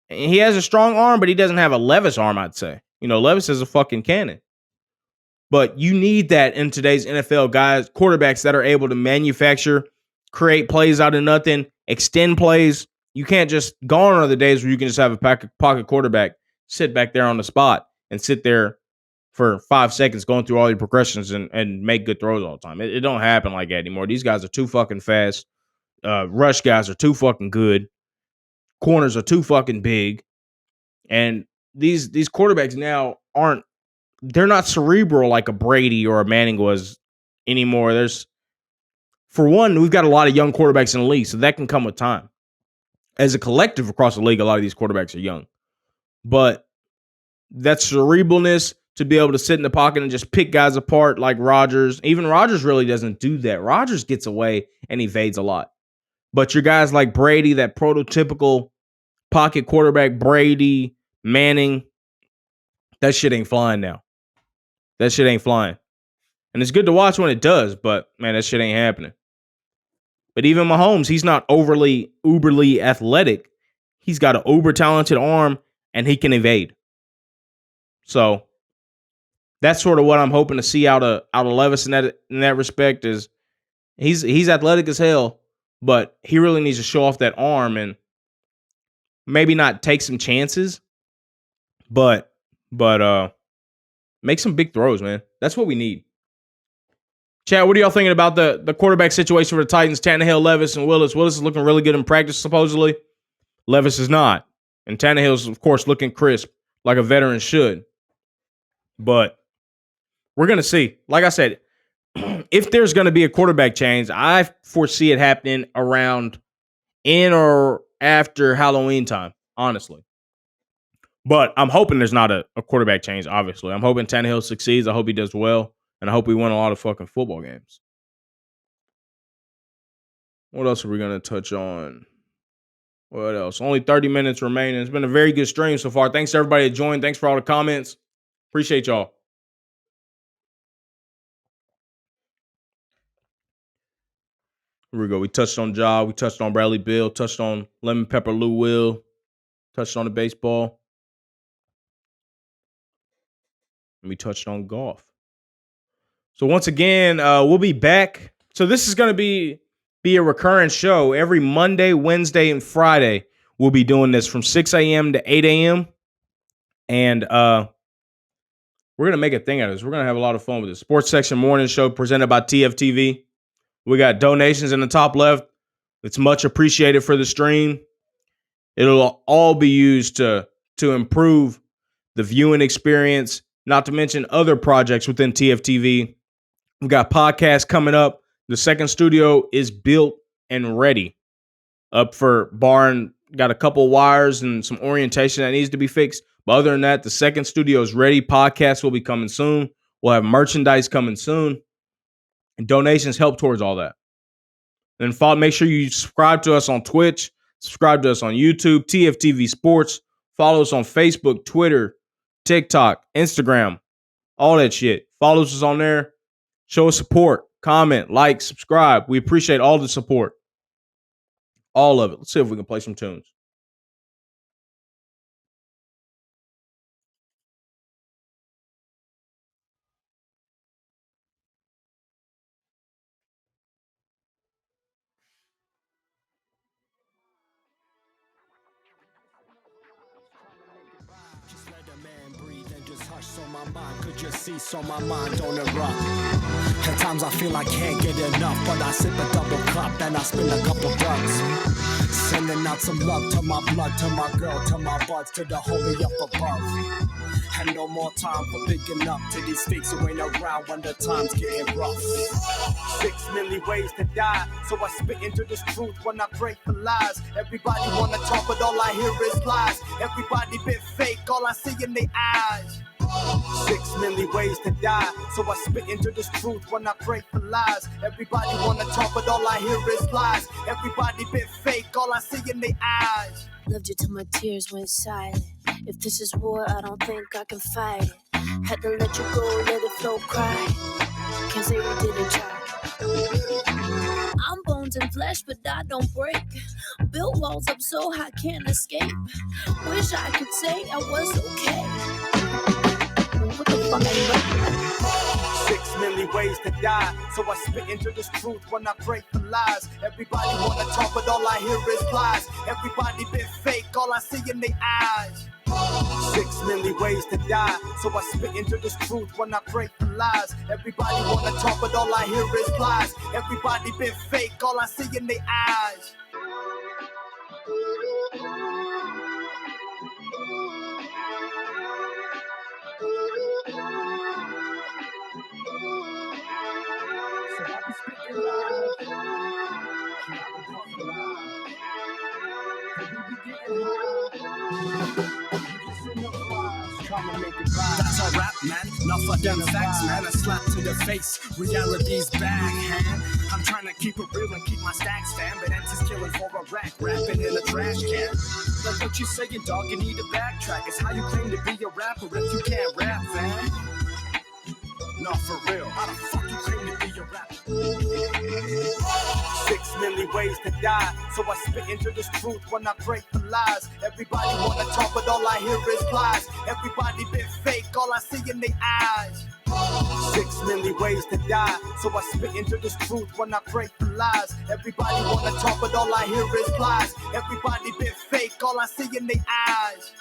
he has a strong arm, but he doesn't have a Levis arm, I'd say. Levis is a fucking cannon. But you need that in today's NFL, guys, quarterbacks that are able to manufacture, create plays out of nothing, extend plays. You can't just, gone are the days where you can just have a pocket quarterback sit back there on the spot and sit there for 5 seconds going through all your progressions and make good throws all the time. It don't happen like that anymore. These guys are too fucking fast. Rush guys are too fucking good. Corners are too fucking big. And these quarterbacks now they're not cerebral like a Brady or a Manning was anymore. For one, we've got a lot of young quarterbacks in the league, so that can come with time. As a collective across the league, a lot of these quarterbacks are young. But that cerebralness to be able to sit in the pocket and just pick guys apart like Rodgers. Even Rodgers really doesn't do that. Rodgers gets away and evades a lot. But your guys like Brady, that prototypical pocket quarterback, Brady, Manning, that shit ain't flying now. That shit ain't flying. And it's good to watch when it does, but, man, that shit ain't happening. But even Mahomes, he's not uberly athletic. He's got an uber-talented arm, and he can evade. So that's sort of what I'm hoping to see out of Levis in that respect. Is he's athletic as hell, but he really needs to show off that arm and maybe not take some chances, but make some big throws, man. That's what we need. Chad, what are y'all thinking about the quarterback situation for the Titans? Tannehill, Levis, and Willis. Willis is looking really good in practice, supposedly. Levis is not. And Tannehill's, of course, looking crisp, like a veteran should. But we're going to see. Like I said, if there's going to be a quarterback change, I foresee it happening around in or after Halloween time, honestly. But I'm hoping there's not a quarterback change, obviously. I'm hoping Tannehill succeeds. I hope he does well. And I hope we win a lot of fucking football games. What else are we going to touch on? What else? Only 30 minutes remaining. It's been a very good stream so far. Thanks to everybody that joined. Thanks for all the comments. Appreciate y'all. Here we go. We touched on Ja. We touched on Bradley Beal. Touched on Lemon Pepper Lou Will. Touched on the baseball. And we touched on golf. So once again, we'll be back. So this is going to be a recurring show. Every Monday, Wednesday, and Friday, we'll be doing this from 6 a.m. to 8 a.m. And we're going to make a thing out of this. We're going to have a lot of fun with this. Sports Section Morning Show presented by TFTV. We got donations in the top left. It's much appreciated for the stream. It'll all be used to improve the viewing experience, not to mention other projects within TFTV. We've got podcasts coming up. The second studio is built and ready. Up for barn, got a couple wires and some orientation that needs to be fixed. But other than that, the second studio is ready. Podcasts will be coming soon. We'll have merchandise coming soon. And donations help towards all that. Then make sure you subscribe to us on Twitch. Subscribe to us on YouTube, TFTV Sports. Follow us on Facebook, Twitter, TikTok, Instagram, all that shit. Follow us on there. Show us support. Comment, like, subscribe. We appreciate all the support. All of it. Let's see if we can play some tunes. Just let a man breathe and just hush so my mind could just see so my mind don't erupt. At times I feel I can't get enough, but I sip a double cup and I spend a couple bucks. Sending out some love to my blood, to my girl, to my buds, to the homie up above. And no more time for picking up to these fakes who ain't around when the time's getting rough. 6 million ways to die, so I spit into this truth when I break the lies. Everybody wanna talk, but all I hear is lies. Everybody been fake, all I see in their eyes. 6 million ways to die, so I spit into this truth when I break the lies. Everybody wanna talk, but all I hear is lies. Everybody been fake, all I see in their eyes. Loved you till my tears went silent. If this is war, I don't think I can fight it. Had to let you go, let it flow, cry. Can't say we didn't try. I'm bones and flesh, but I don't break. Built walls up so I can't escape. Wish I could say I was okay. What the fuck are you 6 million ways to die, so I spit into this truth when I break the lies. Everybody wanna talk, but all I hear is lies. Everybody been fake, all I see in their eyes. 6 million ways to die, so I spit into this truth when I break the lies. Everybody wanna talk, but all I hear is lies. Everybody been fake, all I see in their eyes. So I be spitting lies. I be talking lies. And we be getting high. Just enough lies, trying to make it right. That's a rap, man. Enough of them facts, man. A slap to the face. Reality's back, hand. I'm trying to keep it real and keep my stacks, fam. But Ants is killing for a rack, rapping in a trash can. Like what you saying, dog, you need to backtrack. It's how you claim to be a rapper if you can't rap, fam. No, for real. How the fuck you claim to be a rapper? 6 million ways to die, so I spit into this truth when I break the lies. Everybody wanna talk, but all I hear is lies. Everybody been fake, all I see in their eyes. 6 million ways to die, so I spit into this truth when I break the lies. Everybody wanna talk, but all I hear is lies. Everybody been fake, all I see in their eyes.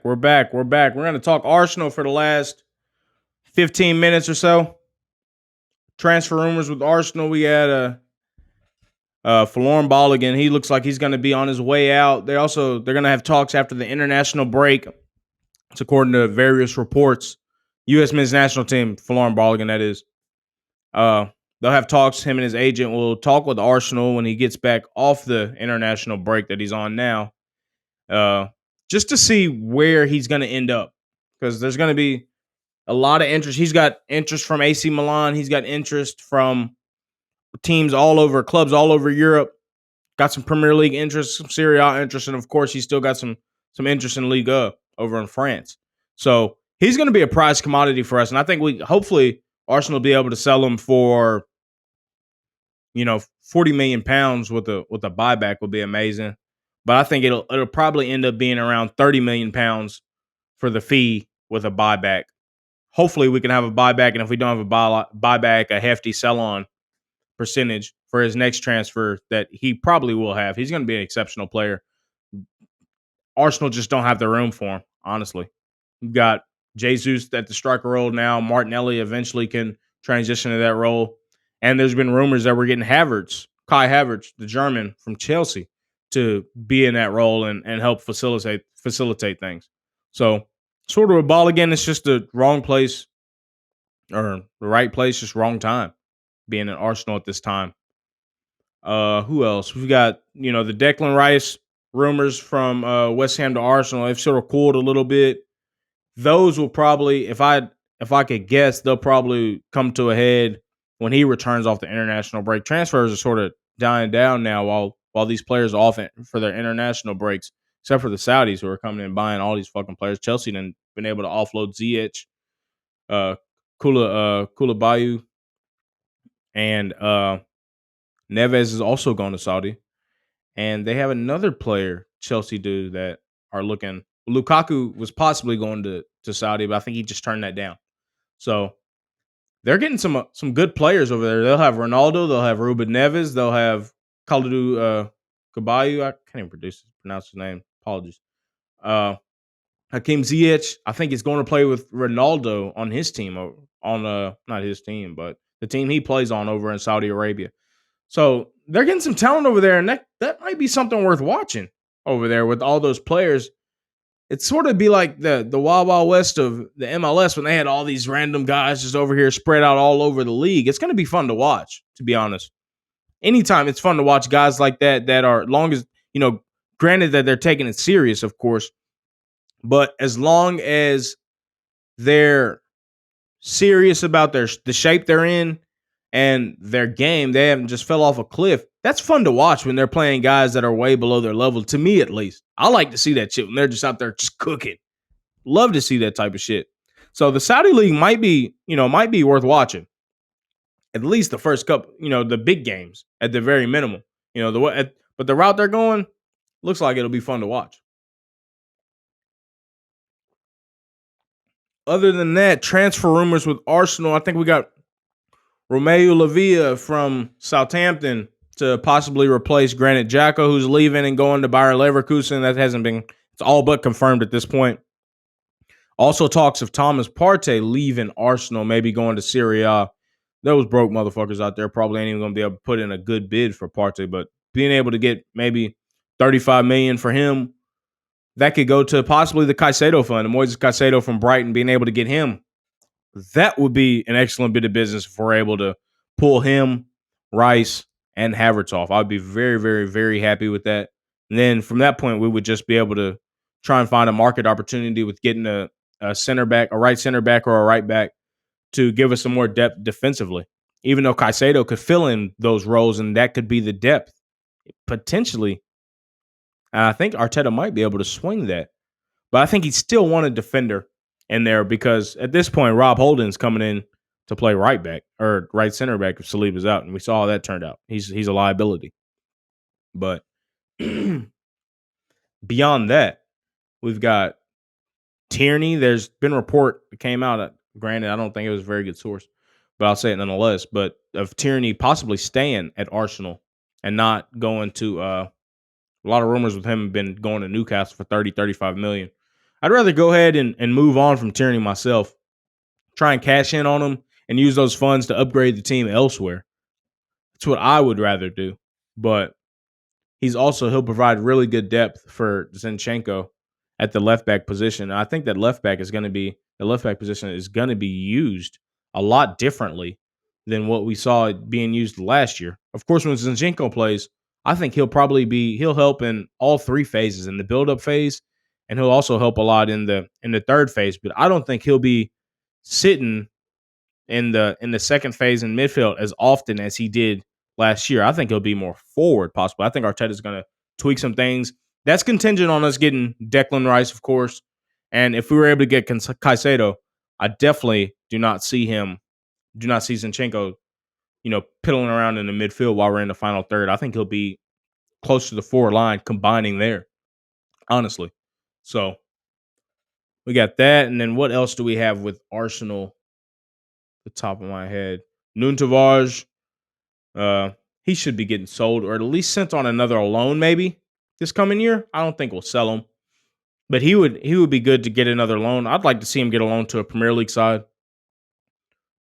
We're back. We're going to talk Arsenal for the last 15 minutes or so. Transfer rumors with Arsenal. We had Folarin Balogun. He looks like he's going to be on his way out. They're going to have talks after the international break. It's according to various reports. U.S. men's national team, Folarin Balogun, that is. They'll have talks. Him and his agent will talk with Arsenal when he gets back off the international break that he's on now. Just to see where he's going to end up, because there's going to be a lot of interest. He's got interest from AC Milan. He's got interest from teams all over, clubs all over Europe. Got some Premier League interest, some Serie A interest, and of course, he's still got some interest in Liga over in France. So he's going to be a prize commodity for us, and I think hopefully Arsenal will be able to sell him for, £40 million with a buyback would be amazing. But I think it'll probably end up being around £30 million for the fee with a buyback. Hopefully we can have a buyback, and if we don't have a buyback, a hefty sell-on percentage for his next transfer that he probably will have. He's going to be an exceptional player. Arsenal just don't have the room for him, honestly. You've got Jesus at the striker role now. Martinelli eventually can transition to that role. And there's been rumors that we're getting Kai Havertz, the German from Chelsea, to be in that role and help facilitate things. So sort of a ball again. It's just the wrong place, or the right place, just wrong time, being at Arsenal at this time. Who else? We've got, the Declan Rice rumors from West Ham to Arsenal. They've sort of cooled a little bit. Those will probably, if I could guess, they'll probably come to a head when he returns off the international break. Transfers are sort of dying down now while these players are off for their international breaks, except for the Saudis who are coming in and buying all these fucking players. Chelsea done been able to offload Ziyech, Koulibaly, and Neves is also going to Saudi. And they have another player, Chelsea do, that are looking. Lukaku was possibly going to Saudi, but I think he just turned that down. So they're getting some good players over there. They'll have Ronaldo. They'll have Ruben Neves. They'll have Kalidou Kabayu. I can't even pronounce his name. Apologies. Hakim Ziyech, I think, is going to play with Ronaldo on his team, not his team, but the team he plays on over in Saudi Arabia. So they're getting some talent over there, and that might be something worth watching over there with all those players. It's sort of be like the Wild Wild West of the MLS when they had all these random guys just over here spread out all over the league. It's going to be fun to watch, to be honest. Anytime it's fun to watch guys like that are, long as, granted that they're taking it serious, of course, but as long as they're serious about the shape they're in and their game, they haven't just fell off a cliff. That's fun to watch when they're playing guys that are way below their level, to me at least. I like to see that shit when they're just out there just cooking. Love to see that type of shit. So the Saudi League might be worth watching. At least the first couple, the big games at the very minimum. But the route they're going looks like it'll be fun to watch. Other than that, transfer rumors with Arsenal, I think we got Romeo Lavia from Southampton to possibly replace Granit Xhaka, who's leaving and going to Bayer Leverkusen. That hasn't been, it's all but confirmed at this point. Also talks of Thomas Partey leaving Arsenal, maybe going to Serie A. Those broke motherfuckers out there probably ain't even going to be able to put in a good bid for Partey, but being able to get maybe $35 million for him, that could go to possibly the Caicedo fund, the Moises Caicedo from Brighton, being able to get him that would be an excellent bit of business if we're able to pull him, Rice, and Havertz off. I'd be very, very, very happy with that. And then from that point, we would just be able to try and find a market opportunity with getting a center back, a right center back, or a right back to give us some more depth defensively. Even though Caicedo could fill in those roles, and that could be the depth potentially. And I think Arteta might be able to swing that. But I think he'd still want a defender in there because at this point, Rob Holding's coming in to play right back or right center back if Saliba's out. And we saw how that turned out. He's a liability. But beyond that, we've got Tierney. There's been a report that came out. Granted, I don't think it was a very good source, but I'll say it nonetheless. But of Tierney possibly staying at Arsenal and not going to a lot of rumors with him have been going to Newcastle for 30, 35 million. I'd rather go ahead and move on from Tierney myself, try and cash in on him and use those funds to upgrade the team elsewhere. That's what I would rather do. But he'll provide really good depth for Zinchenko at the left back position. And I think that the left back position is going to be used a lot differently than what we saw it being used last year. Of course, when Zinchenko plays, I think he'll help in all three phases, in the build-up phase, and he'll also help a lot in the third phase. But I don't think he'll be sitting in the second phase in midfield as often as he did last year. I think he'll be more forward possible. I think Arteta's going to tweak some things. That's contingent on us getting Declan Rice, of course. And if we were able to get Caicedo, I definitely do not see Zinchenko, piddling around in the midfield while we're in the final third. I think he'll be close to the forward line combining there, honestly. So we got that. And then what else do we have with Arsenal? The top of my head. Nuntavage, he should be getting sold or at least sent on another loan maybe this coming year. I don't think we'll sell him. But he would be good to get another loan. I'd like to see him get a loan to a Premier League side,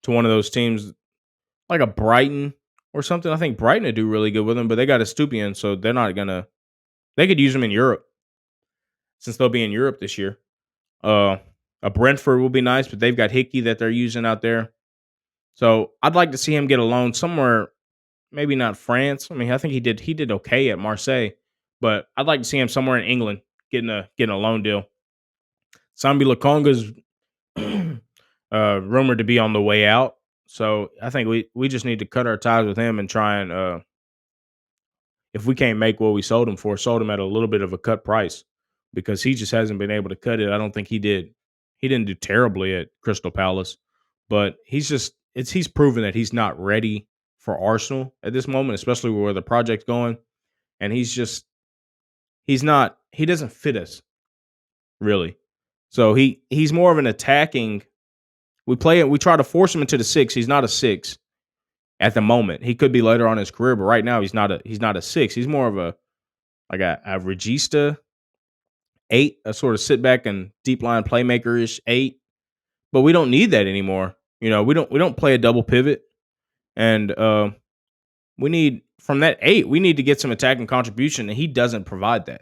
to one of those teams like a Brighton or something. I think Brighton would do really good with him, but they got a Stupian, so they're not going to – they could use him in Europe since they'll be in Europe this year. A Brentford will be nice, but they've got Hickey that they're using out there. So I'd like to see him get a loan somewhere, maybe not France. I mean, I think he did okay at Marseille, but I'd like to see him somewhere in England getting a loan deal. Sambi Lokonga's rumored to be on the way out, so I think we just need to cut our ties with him and try and if we can't make what we sold him at a little bit of a cut price because he just hasn't been able to cut it. I don't think he did. He didn't do terribly at Crystal Palace, but he's proven that he's not ready for Arsenal at this moment, especially where the project's going. And he doesn't fit us really. So he's more of an attacking. We try to force him into the 6. He's not a 6 at the moment. He could be later on in his career, but right now he's not a 6. He's more of a regista 8, a sort of sit back and deep line playmaker-ish 8. But we don't need that anymore. We don't play a double pivot. And we need from that 8, we need to get some attacking contribution, and he doesn't provide that.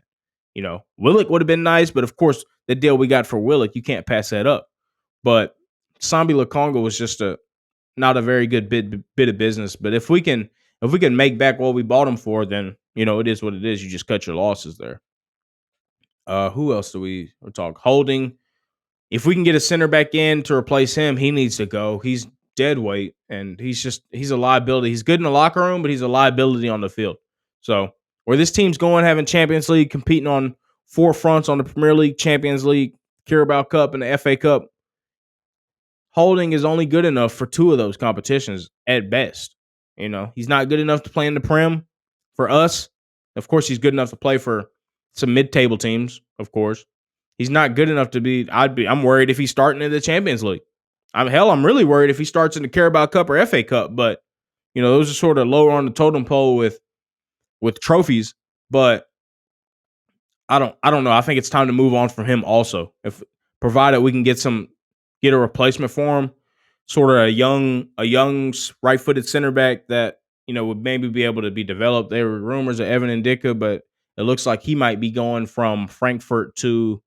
Willock would have been nice, but of course, the deal we got for Willock, you can't pass that up. But Sambi Lokonga was just not a very good bit of business. But if we can make back what we bought him for, then it is what it is. You just cut your losses there. Who else do we talk? Holding. If we can get a center back in to replace him, he needs to go. He's dead weight, and he's a liability. He's good in the locker room, but he's a liability on the field. So where this team's going, having Champions League, competing on 4 fronts on the Premier League, Champions League, Carabao Cup, and the FA Cup, Holding is only good enough for 2 of those competitions at best. He's not good enough to play in the Prem for us. Of course, he's good enough to play for some mid-table teams, of course. He's not good enough to be. I'm worried if he's starting in the Champions League. I'm really worried if he starts in the Carabao Cup or FA Cup. But those are sort of lower on the totem pole with trophies. But I don't know. I think it's time to move on from him. Also, if provided we can get a replacement for him, sort of a young right-footed center back that would maybe be able to be developed. There were rumors of Evan Ndicka, but it looks like he might be going from Frankfurt to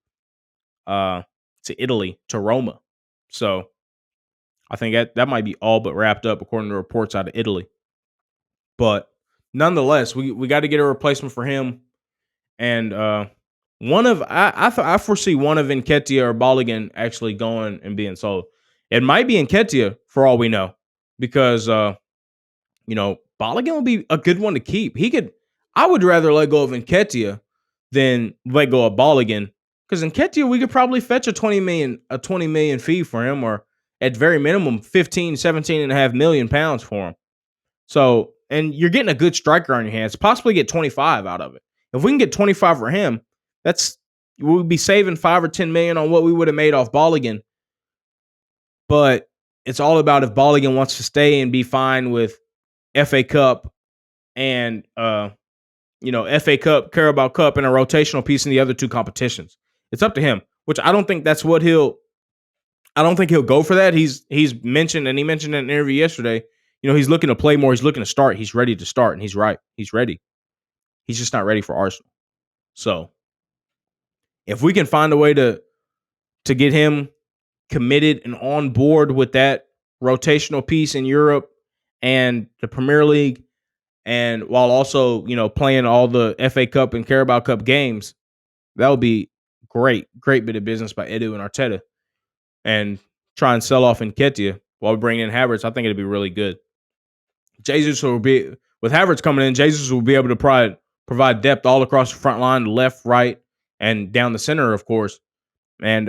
Italy, to Roma. So I think that might be all but wrapped up according to reports out of Italy. But nonetheless, we got to get a replacement for him. And I foresee one of Nketiah or Balogun actually going and being sold. It might be Nketiah for all we know, because Balogun will be a good one to keep. I would rather let go of Nketiah than let go of Balogun, because Nketiah we could probably fetch a 20 million fee for him, or at very minimum 17.5 million pounds for him. So, and you're getting a good striker on your hands, possibly get 25 out of it. If we can get 25 for him, we'll be saving 5 or 10 million on what we would have made off Balogun. But it's all about if Balogun wants to stay and be fine with FA Cup and FA Cup, Carabao Cup, and a rotational piece in the other two competitions. It's up to him, which I don't think that's what I don't think he'll go for that. He's mentioned, and he mentioned in an interview yesterday, he's looking to play more. He's looking to start. He's ready to start, and he's right. He's ready. He's just not ready for Arsenal. So if we can find a way to get him committed and on board with that rotational piece in Europe and the Premier League, and while also, playing all the FA Cup and Carabao Cup games, that would be great. Great bit of business by Edu and Arteta. And try and sell off Nketiah while we bring in Havertz. I think it'd be really good. Jesus will be, with Havertz coming in, Jesus will be able to provide depth all across the front line, left, right, and down the center, of course. And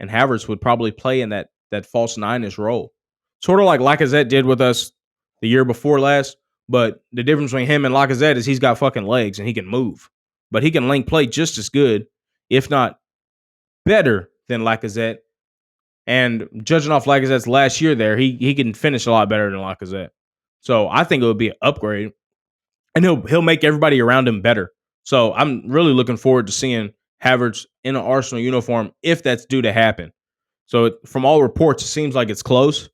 Havertz would probably play in that false nine-ish role. Sort of like Lacazette did with us the year before last. But the difference between him and Lacazette is he's got fucking legs and he can move. But he can link play just as good, if not better, than Lacazette. And judging off Lacazette's last year there, he can finish a lot better than Lacazette. So I think it would be an upgrade. And he'll make everybody around him better. So I'm really looking forward to seeing Havertz in an Arsenal uniform if that's due to happen. So from all reports, it seems like it's close.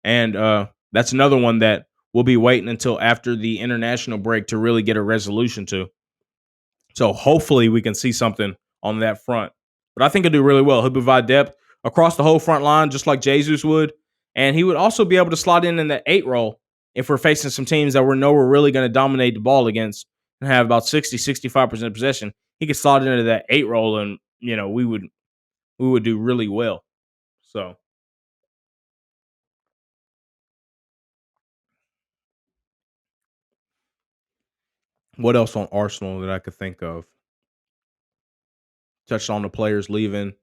And that's another one that we'll be waiting until after the international break to really get a resolution to. So hopefully we can see something on that front. But I think he'll do really well. He'll provide depth across the whole front line, just like Jesus would. And he would also be able to slot in that 8 role if we're facing some teams that we know we're really going to dominate the ball against and have about 60-65% possession. He could slot into that 8 role, and we would do really well. So what else on Arsenal that I could think of? Touched on the players leaving.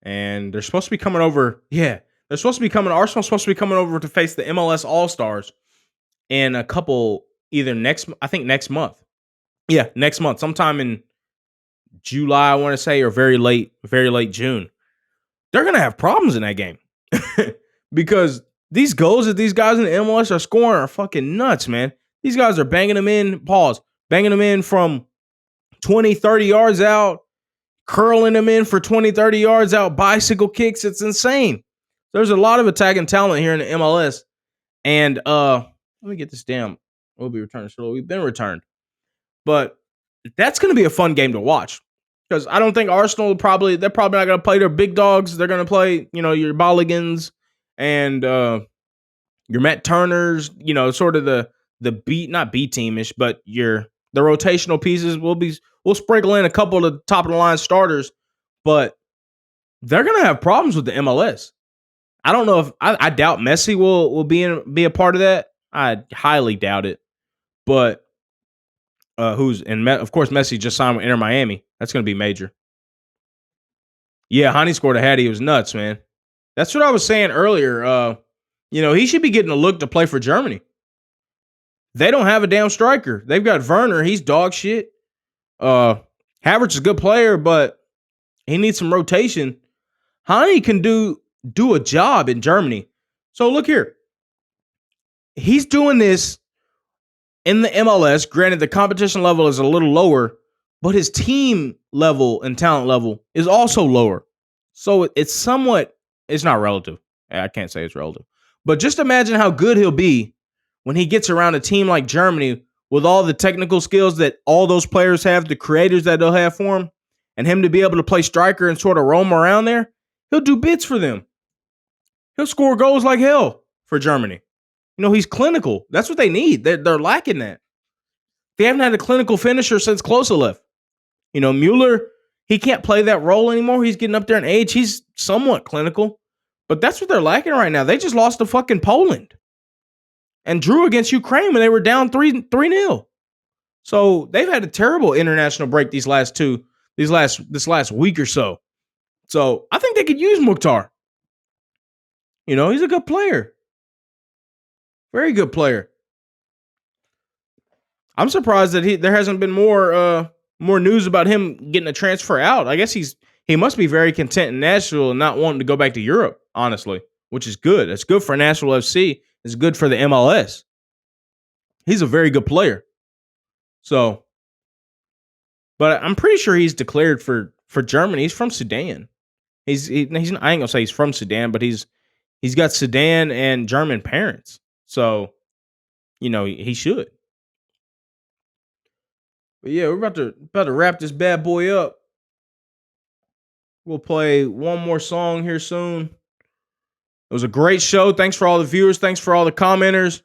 And they're supposed to be coming over. Yeah, they're supposed to be coming. Arsenal's supposed to be coming over to face the MLS All-Stars in a couple, next month. Yeah, next month, sometime in July, I want to say, or very late June. They're going to have problems in that game because these goals that these guys in the MLS are scoring are fucking nuts, man. These guys are banging them in from 20, 30 yards out, curling them in for 20, 30 yards out, bicycle kicks. It's insane. There's a lot of attacking talent here in the MLS. And let me get this down. We'll be returned. So we've been returned. But that's going to be a fun game to watch. Because I don't think Arsenal they're probably not going to play their big dogs. They're going to play, your Balligans and your Matt Turners, sort of the not B teamish, but the rotational pieces. We'll sprinkle in a couple of the top of the line starters, but they're going to have problems with the MLS. I don't know if I doubt Messi will be a part of that. I highly doubt it. But of course Messi just signed with Inter Miami. That's going to be major. Yeah, Hany scored a hattie. It was nuts, man. That's what I was saying earlier. He should be getting a look to play for Germany. They don't have a damn striker. They've got Werner. He's dog shit. Havertz is a good player, but he needs some rotation. Hany can do a job in Germany. So look here. He's doing this in the MLS. Granted, the competition level is a little lower, but his team level and talent level is also lower. So it's not relative. I can't say it's relative. But just imagine how good he'll be when he gets around a team like Germany with all the technical skills that all those players have, the creators that they'll have for him, and him to be able to play striker and sort of roam around there. He'll do bits for them. He'll score goals like hell for Germany. He's clinical. That's what they need. They're lacking that. They haven't had a clinical finisher since Klose left. Mueller, he can't play that role anymore. He's getting up there in age. He's somewhat clinical. But that's what they're lacking right now. They just lost to fucking Poland and drew against Ukraine when they were down 3-0. So they've had a terrible international break this last week or so. So I think they could use Mukhtar. He's a good player. Very good player. I'm surprised that there hasn't been more news about him getting a transfer out. I guess he must be very content in Nashville and not wanting to go back to Europe, honestly, which is good. It's good for Nashville FC. It's good for the MLS. He's a very good player. So, but I'm pretty sure he's declared for Germany. He's from Sudan. He's I ain't gonna say he's from Sudan, but he's got Sudan and German parents. So, he should. But yeah, we're about to wrap this bad boy up. We'll play one more song here soon. It was a great show. Thanks for all the viewers. Thanks for all the commenters.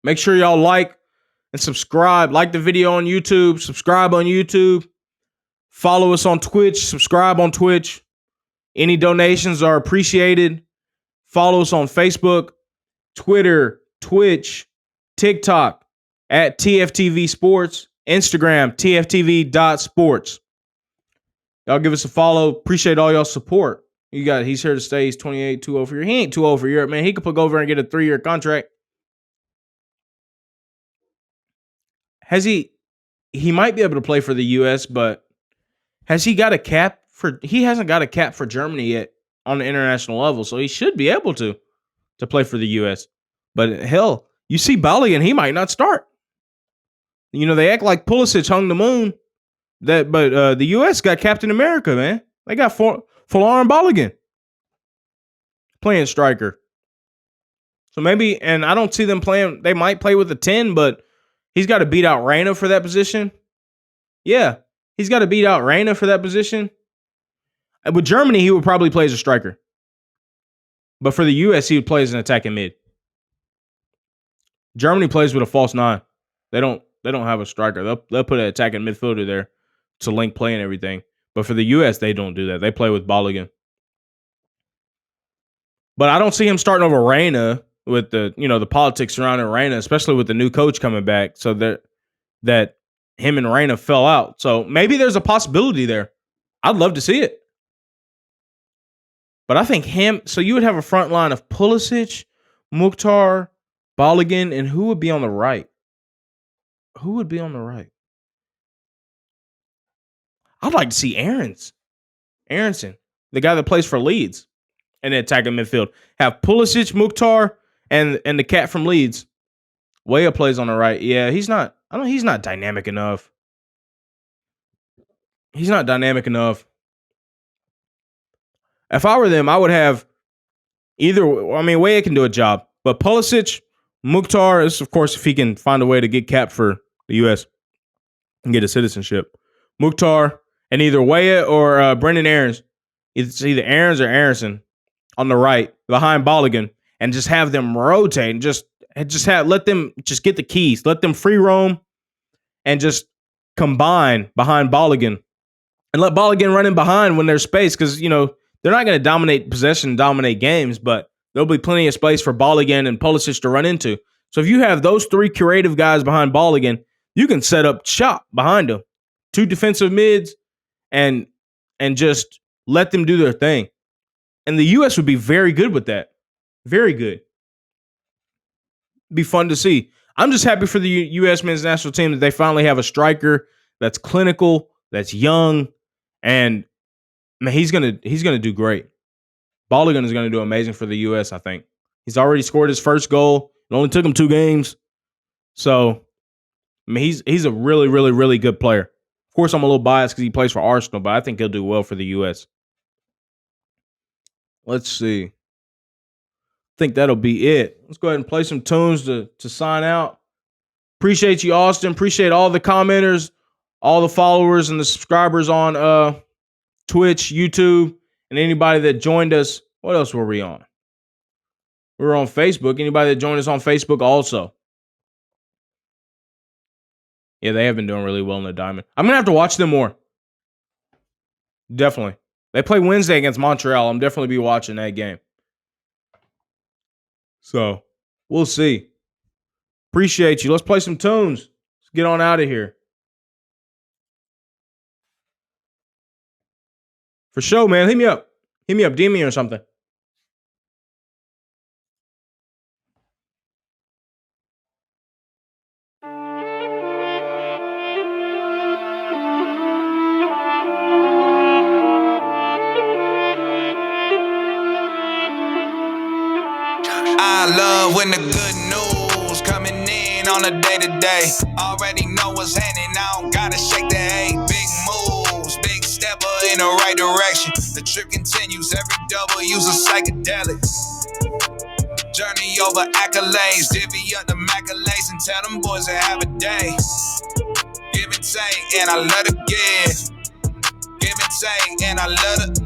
Make sure y'all like and subscribe. Like the video on YouTube. Subscribe on YouTube. Follow us on Twitch. Subscribe on Twitch. Any donations are appreciated. Follow us on Facebook, Twitter, Twitch, TikTok at TFTV Sports, Instagram, TFTV.sports. Y'all give us a follow. Appreciate all y'all support. He's here to stay. He's 28, too old for Europe. He ain't too old for Europe, man. He could go over and get a 3-year contract. He might be able to play for the U.S., but has he got a cap he hasn't got a cap for Germany yet on the international level, so he should be able to play for the U.S. But hell, you see Balogun, he might not start. They act like Pulisic hung the moon. But the U.S. got Captain America, man. They got Folarin Balogun playing striker. So maybe, and I don't see them playing. They might play with a 10, but he's got to beat out Reyna for that position. Yeah, he's got to beat out Reyna for that position. With Germany, he would probably play as a striker. But for the U.S., he would play as an attacking mid. Germany plays with a false 9. They don't have a striker. They'll put an attacking midfielder there to link play and everything. But for the U.S., they don't do that. They play with Balogun. But I don't see him starting over Reyna with the politics surrounding Reyna, especially with the new coach coming back. So that him and Reyna fell out. So maybe there's a possibility there. I'd love to see it. But I think so you would have a front line of Pulisic, Mukhtar, Balogun, and who would be on the right? Who would be on the right? I'd like to see Aronson, the guy that plays for Leeds in the attacking midfield. Have Pulisic, Mukhtar, and the cat from Leeds. Weah plays on the right. Yeah, he's not dynamic enough. He's not dynamic enough. If I were them, I would have Weah can do a job. But Pulisic, Mukhtar is, of course, if he can find a way to get capped for the U.S. and get a citizenship. Mukhtar and either Weah or Brendan Aarons. It's either Aarons or Aronson on the right behind Balogun, and just have them rotate and just let them just get the keys. Let them free roam and just combine behind Balogun. And let Balogun run in behind when there's space, because, they're not going to dominate possession, dominate games, but there'll be plenty of space for Balogun and Pulisic to run into. So if you have those 3 creative guys behind Balogun, you can set up shop behind them. 2 defensive mids and just let them do their thing. And the U.S. would be very good with that. Very good. Be fun to see. I'm just happy for the U.S. men's national team that they finally have a striker that's clinical, that's young, and man, he's gonna do great. Balogun is gonna do amazing for the U.S. I think he's already scored his first goal. It only took him 2 games, so he's a really, really, really good player. Of course, I'm a little biased because he plays for Arsenal, but I think he'll do well for the U.S. Let's see. I think that'll be it. Let's go ahead and play some tunes to sign out. Appreciate you, Austin. Appreciate all the commenters, all the followers and the subscribers on Twitch, YouTube, and anybody that joined us. What else were we on? We're on Facebook. Anybody that joined us on Facebook also. Yeah, they have been doing really well in the Diamond. I'm going to have to watch them more. Definitely. They play Wednesday against Montreal. I'm definitely be watching that game. So, we'll see. Appreciate you. Let's play some tunes. Let's get on out of here. For sure, man. Hit me up. DM me or something. I love when the good news coming in on a day-to-day. Already know what's happening, I don't gotta shake the hay. Big moves, big stepper in the right direction. The trip continues, every W's a psychedelic. Journey over accolades, divvy up the accolades and tell them boys to have a day. Give and take, and I love to give. Give and take, and I love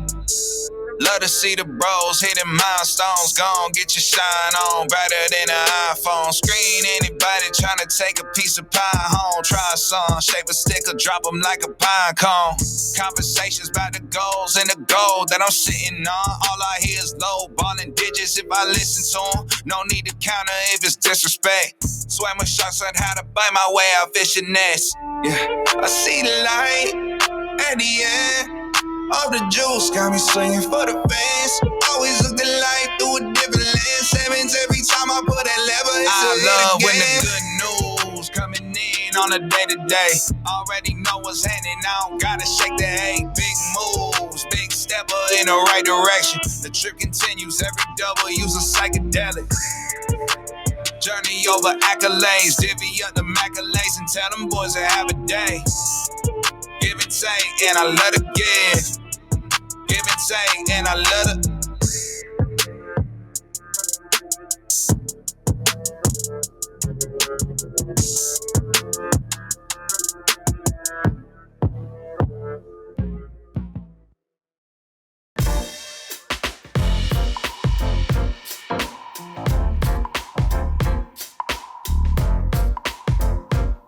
to see the bros hitting milestones. Gon' get your shine on, brighter than an iPhone screen. Anybody tryna take a piece of pie home, try a song, shape a stick or drop them like a pine cone. Conversations about the goals and the gold that I'm sitting on. All I hear is low ballin' digits if I listen to them. No need to counter if it's disrespect. Swam with sharks on how to bite my way out fishing nets. Yeah, I see the light at the end. All the juice got me swinging for the fans. Always look the life through a different lens. Sevens every time I put that lever. I love when the good news coming in on a day-to-day. Already know what's happening, I don't gotta shake the hay. Big moves, big stepper in the right direction. The trip continues, every W's a psychedelic. Journey over accolades, divvy up the accolades and tell them boys to have a day. Give and take, and I love to give. Give and take, and I love to